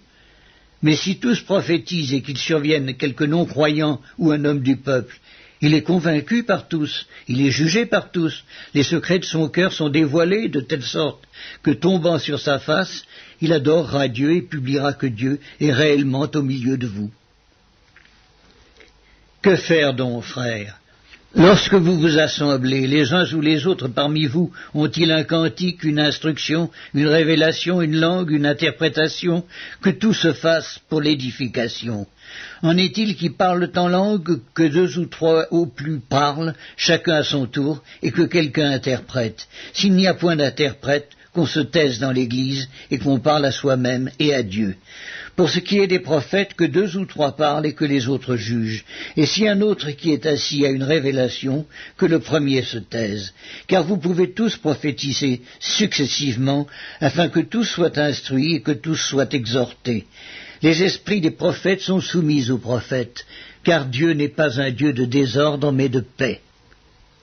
Mais si tous prophétisent et qu'il survienne quelque non-croyant ou un homme du peuple, il est convaincu par tous, il est jugé par tous, les secrets de son cœur sont dévoilés de telle sorte que, tombant sur sa face, il adorera Dieu et publiera que Dieu est réellement au milieu de vous. Que faire donc, frères? Lorsque vous vous assemblez, les uns ou les autres parmi vous ont-ils un cantique, une instruction, une révélation, une langue, une interprétation? Que tout se fasse pour l'édification. En est-il qui parlent en langue, que 2 ou 3 au plus parlent, chacun à son tour, et que quelqu'un interprète? S'il n'y a point d'interprète, qu'on se taise dans l'Église et qu'on parle à soi-même et à Dieu. Pour ce qui est des prophètes, que 2 ou 3 parlent et que les autres jugent. Et si un autre qui est assis a une révélation, que le premier se taise. Car vous pouvez tous prophétiser successivement, afin que tous soient instruits et que tous soient exhortés. Les esprits des prophètes sont soumis aux prophètes, car Dieu n'est pas un Dieu de désordre, mais de paix.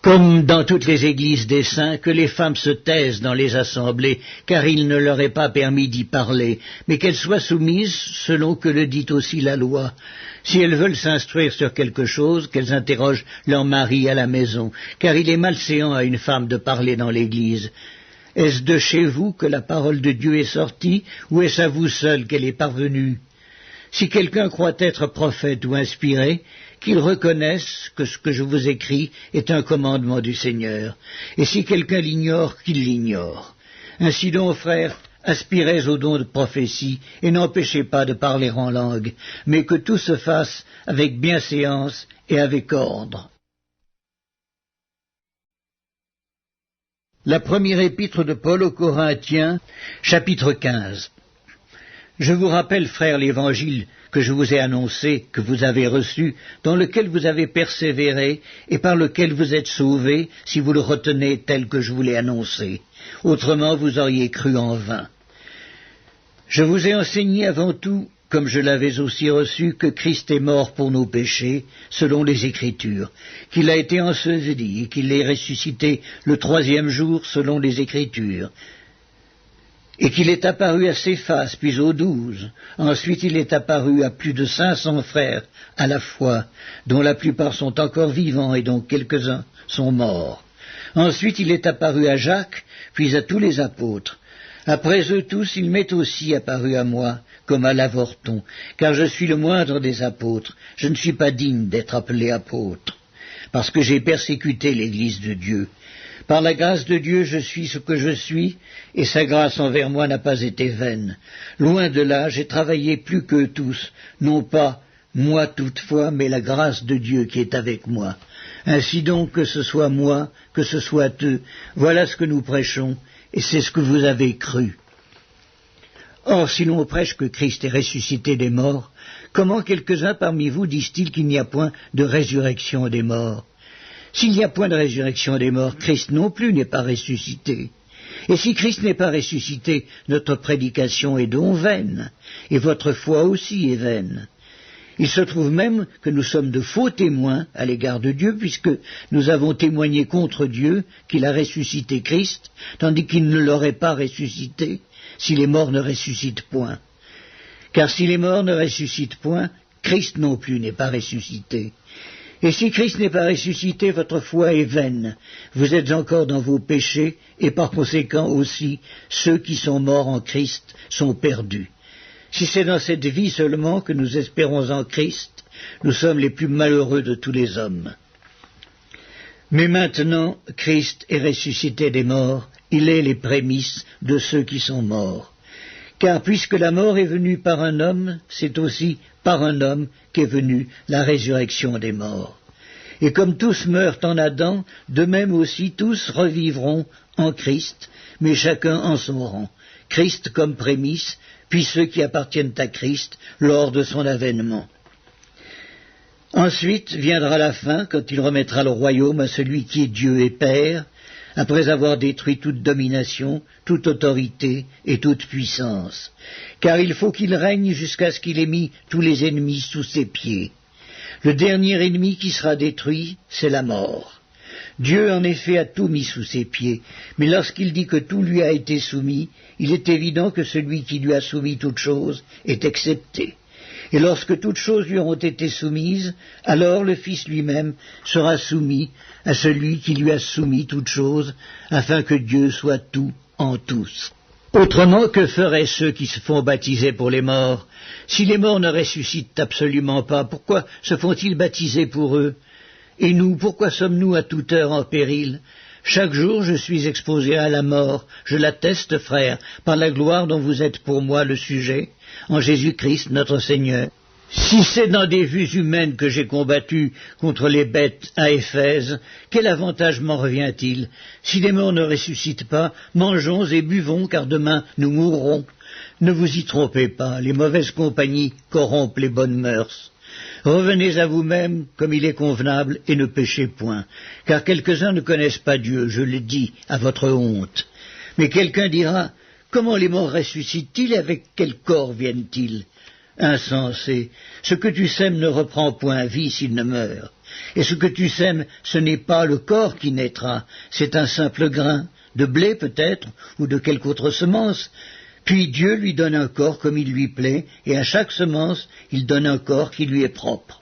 Comme dans toutes les églises des saints, que les femmes se taisent dans les assemblées, car il ne leur est pas permis d'y parler, mais qu'elles soient soumises selon que le dit aussi la loi. Si elles veulent s'instruire sur quelque chose, qu'elles interrogent leur mari à la maison, car il est malséant à une femme de parler dans l'église. Est-ce de chez vous que la parole de Dieu est sortie, ou est-ce à vous seul qu'elle est parvenue? Si quelqu'un croit être prophète ou inspiré, qu'il reconnaisse que ce que je vous écris est un commandement du Seigneur, et si quelqu'un l'ignore, qu'il l'ignore. Ainsi donc, frères, aspirez au don de prophétie, et n'empêchez pas de parler en langue, mais que tout se fasse avec bienséance et avec ordre. La première épître de Paul aux Corinthiens, chapitre 15. Je vous rappelle, frères, l'évangile que je vous ai annoncé, que vous avez reçu, dans lequel vous avez persévéré, et par lequel vous êtes sauvés, si vous le retenez tel que je vous l'ai annoncé. Autrement, vous auriez cru en vain. Je vous ai enseigné avant tout, comme je l'avais aussi reçu, que Christ est mort pour nos péchés, selon les Écritures, qu'il a été enseveli, et qu'il est ressuscité le 3e jour, selon les Écritures, et qu'il est apparu à Céphas, puis aux 12. Ensuite il est apparu à plus de 500 frères à la fois, dont la plupart sont encore vivants et dont quelques-uns sont morts. Ensuite il est apparu à Jacques, puis à tous les apôtres. Après eux tous, il m'est aussi apparu à moi, comme à l'avorton, car je suis le moindre des apôtres. Je ne suis pas digne d'être appelé apôtre, parce que j'ai persécuté l'Église de Dieu. Par la grâce de Dieu, je suis ce que je suis, et sa grâce envers moi n'a pas été vaine. Loin de là, j'ai travaillé plus qu'eux tous, non pas moi toutefois, mais la grâce de Dieu qui est avec moi. Ainsi donc, que ce soit moi, que ce soit eux, voilà ce que nous prêchons, et c'est ce que vous avez cru. Or, si l'on prêche que Christ est ressuscité des morts, comment quelques-uns parmi vous disent-ils qu'il n'y a point de résurrection des morts? S'il n'y a point de résurrection des morts, Christ non plus n'est pas ressuscité. Et si Christ n'est pas ressuscité, notre prédication est donc vaine, et votre foi aussi est vaine. Il se trouve même que nous sommes de faux témoins à l'égard de Dieu, puisque nous avons témoigné contre Dieu qu'il a ressuscité Christ, tandis qu'il ne l'aurait pas ressuscité si les morts ne ressuscitent point. Car si les morts ne ressuscitent point, Christ non plus n'est pas ressuscité. Et si Christ n'est pas ressuscité, votre foi est vaine. Vous êtes encore dans vos péchés, et par conséquent aussi, ceux qui sont morts en Christ sont perdus. Si c'est dans cette vie seulement que nous espérons en Christ, nous sommes les plus malheureux de tous les hommes. Mais maintenant, Christ est ressuscité des morts, il est les prémices de ceux qui sont morts. Car puisque la mort est venue par un homme, c'est aussi par un homme qu'est venue la résurrection des morts. Et comme tous meurent en Adam, de même aussi tous revivront en Christ, mais chacun en son rang. Christ comme prémisse, puis ceux qui appartiennent à Christ lors de son avènement. Ensuite viendra la fin, quand il remettra le royaume à celui qui est Dieu et Père, après avoir détruit toute domination, toute autorité et toute puissance. Car il faut qu'il règne jusqu'à ce qu'il ait mis tous les ennemis sous ses pieds. Le dernier ennemi qui sera détruit, c'est la mort. Dieu, en effet, a tout mis sous ses pieds, mais lorsqu'il dit que tout lui a été soumis, il est évident que celui qui lui a soumis toutes choses est excepté. Et lorsque toutes choses lui auront été soumises, alors le Fils lui-même sera soumis à celui qui lui a soumis toutes choses, afin que Dieu soit tout en tous. Autrement, que feraient ceux qui se font baptiser pour les morts? Si les morts ne ressuscitent absolument pas, pourquoi se font-ils baptiser pour eux? Et nous, pourquoi sommes-nous à toute heure en péril? Chaque jour je suis exposé à la mort, je l'atteste, frères, par la gloire dont vous êtes pour moi le sujet, en Jésus-Christ notre Seigneur. Si c'est dans des vues humaines que j'ai combattu contre les bêtes à Éphèse, quel avantage m'en revient-il? Si les morts ne ressuscitent pas, mangeons et buvons, car demain nous mourrons. Ne vous y trompez pas, les mauvaises compagnies corrompent les bonnes mœurs. Revenez à vous-même comme il est convenable et ne péchez point, car quelques-uns ne connaissent pas Dieu, je le dis, à votre honte. Mais quelqu'un dira, comment les morts ressuscitent-ils et avec quel corps viennent-ils? Insensé, ce que tu sèmes ne reprend point vie s'il ne meurt. Et ce que tu sèmes, ce n'est pas le corps qui naîtra, c'est un simple grain, de blé peut-être, ou de quelque autre semence. Puis Dieu lui donne un corps comme il lui plaît, et à chaque semence, il donne un corps qui lui est propre.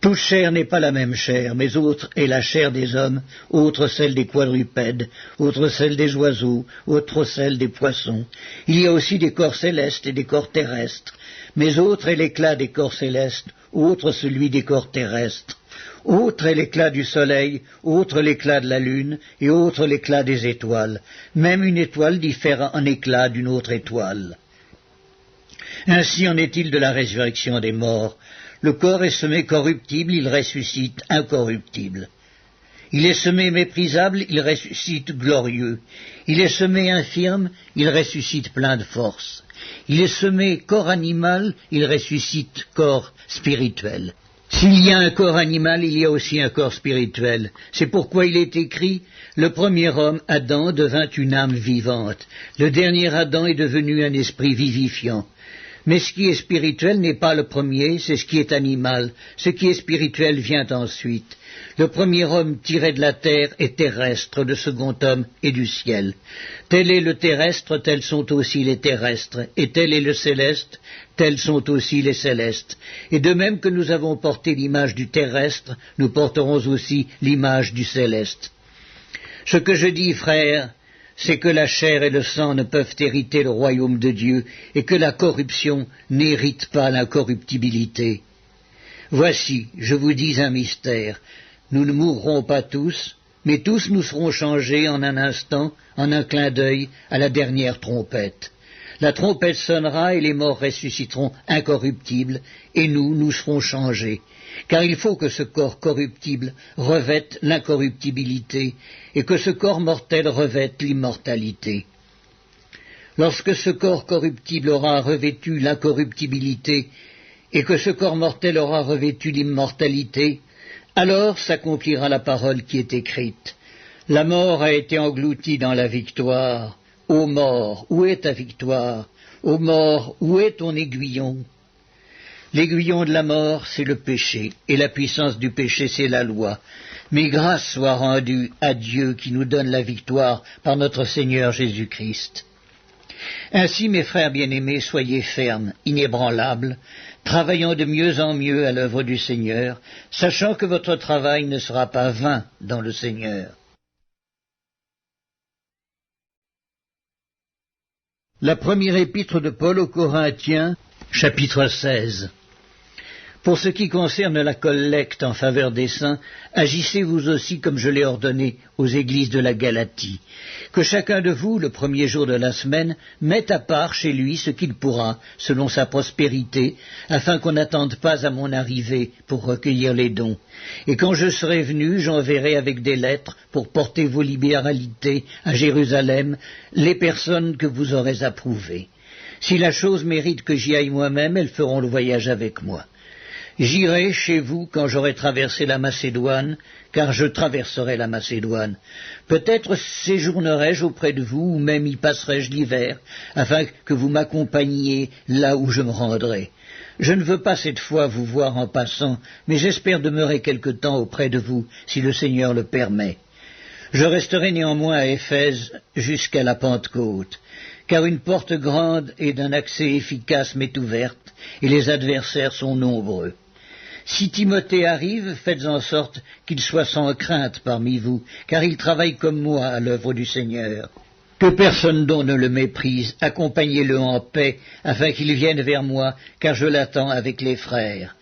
Toute chair n'est pas la même chair, mais autre est la chair des hommes, autre celle des quadrupèdes, autre celle des oiseaux, autre celle des poissons. Il y a aussi des corps célestes et des corps terrestres, mais autre est l'éclat des corps célestes, autre celui des corps terrestres. Autre est l'éclat du soleil, autre l'éclat de la lune, et autre l'éclat des étoiles. Même une étoile diffère en éclat d'une autre étoile. Ainsi en est-il de la résurrection des morts. Le corps est semé corruptible, il ressuscite incorruptible. Il est semé méprisable, il ressuscite glorieux. Il est semé infirme, il ressuscite plein de force. Il est semé corps animal, il ressuscite corps spirituel. S'il y a un corps animal, il y a aussi un corps spirituel. C'est pourquoi il est écrit, le premier homme, Adam, devint une âme vivante. Le dernier Adam est devenu un esprit vivifiant. Mais ce qui est spirituel n'est pas le premier, c'est ce qui est animal. Ce qui est spirituel vient ensuite. Le premier homme tiré de la terre est terrestre, le second homme est du ciel. Tel est le terrestre, tels sont aussi les terrestres, et tel est le céleste, tels sont aussi les célestes. Et de même que nous avons porté l'image du terrestre, nous porterons aussi l'image du céleste. Ce que je dis, frères, c'est que la chair et le sang ne peuvent hériter le royaume de Dieu, et que la corruption n'hérite pas l'incorruptibilité. Voici, je vous dis un mystère, nous ne mourrons pas tous, mais tous nous serons changés en un instant, en un clin d'œil, à la dernière trompette. La trompette sonnera et les morts ressusciteront incorruptibles, et nous serons changés. Car il faut que ce corps corruptible revête l'incorruptibilité, et que ce corps mortel revête l'immortalité. Lorsque ce corps corruptible aura revêtu l'incorruptibilité, et que ce corps mortel aura revêtu l'immortalité, alors s'accomplira la parole qui est écrite. La mort a été engloutie dans la victoire. Ô mort, où est ta victoire? Ô mort, où est ton aiguillon? L'aiguillon de la mort, c'est le péché, et la puissance du péché, c'est la loi. Mais grâce soit rendue à Dieu qui nous donne la victoire par notre Seigneur Jésus-Christ. Ainsi, mes frères bien-aimés, soyez fermes, inébranlables, travaillant de mieux en mieux à l'œuvre du Seigneur, sachant que votre travail ne sera pas vain dans le Seigneur. La première épître de Paul aux Corinthiens, chapitre 16. Pour ce qui concerne la collecte en faveur des saints, agissez vous aussi comme je l'ai ordonné aux églises de la Galatie. Que chacun de vous, le premier jour de la semaine, mette à part chez lui ce qu'il pourra, selon sa prospérité, afin qu'on n'attende pas à mon arrivée pour recueillir les dons. Et quand je serai venu, j'enverrai avec des lettres pour porter vos libéralités à Jérusalem les personnes que vous aurez approuvées. Si la chose mérite que j'y aille moi-même, elles feront le voyage avec moi. J'irai chez vous quand j'aurai traversé la Macédoine, car je traverserai la Macédoine. Peut-être séjournerai-je auprès de vous, ou même y passerai-je l'hiver, afin que vous m'accompagniez là où je me rendrai. Je ne veux pas cette fois vous voir en passant, mais j'espère demeurer quelque temps auprès de vous, si le Seigneur le permet. Je resterai néanmoins à Éphèse jusqu'à la Pentecôte, car une porte grande et d'un accès efficace m'est ouverte, et les adversaires sont nombreux. Si Timothée arrive, faites en sorte qu'il soit sans crainte parmi vous, car il travaille comme moi à l'œuvre du Seigneur. Que personne donc ne le méprise, accompagnez-le en paix, afin qu'il vienne vers moi, car je l'attends avec les frères.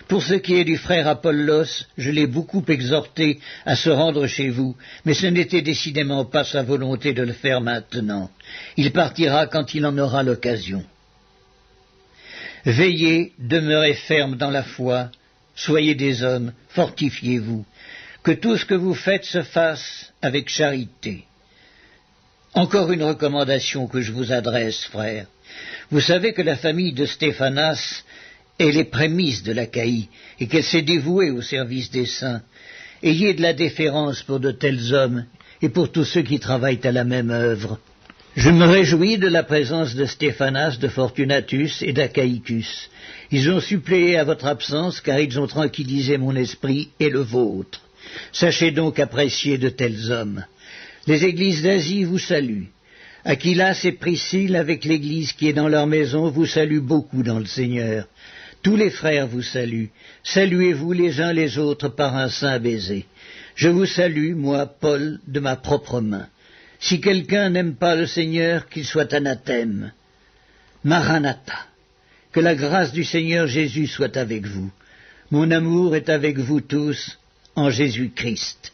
Pour ce qui est du frère Apollos, je l'ai beaucoup exhorté à se rendre chez vous, mais ce n'était décidément pas sa volonté de le faire maintenant. Il partira quand il en aura l'occasion. Veillez, demeurez fermes dans la foi, soyez des hommes, fortifiez-vous, que tout ce que vous faites se fasse avec charité. Encore une recommandation que je vous adresse, frères. Vous savez que la famille de Stéphanas est les prémices de l'Achaïe, et qu'elle s'est dévouée au service des saints. Ayez de la déférence pour de tels hommes, et pour tous ceux qui travaillent à la même œuvre. Je me réjouis de la présence de Stéphanas, de Fortunatus et d'Achaïcus. Ils ont suppléé à votre absence, car ils ont tranquillisé mon esprit et le vôtre. Sachez donc apprécier de tels hommes. Les églises d'Asie vous saluent. Aquilas et Priscille, avec l'église qui est dans leur maison, vous saluent beaucoup dans le Seigneur. Tous les frères vous saluent. Saluez-vous les uns les autres par un saint baiser. Je vous salue, moi, Paul, de ma propre main. Si quelqu'un n'aime pas le Seigneur, qu'il soit anathème. Maranatha. Que la grâce du Seigneur Jésus soit avec vous. Mon amour est avec vous tous, en Jésus-Christ.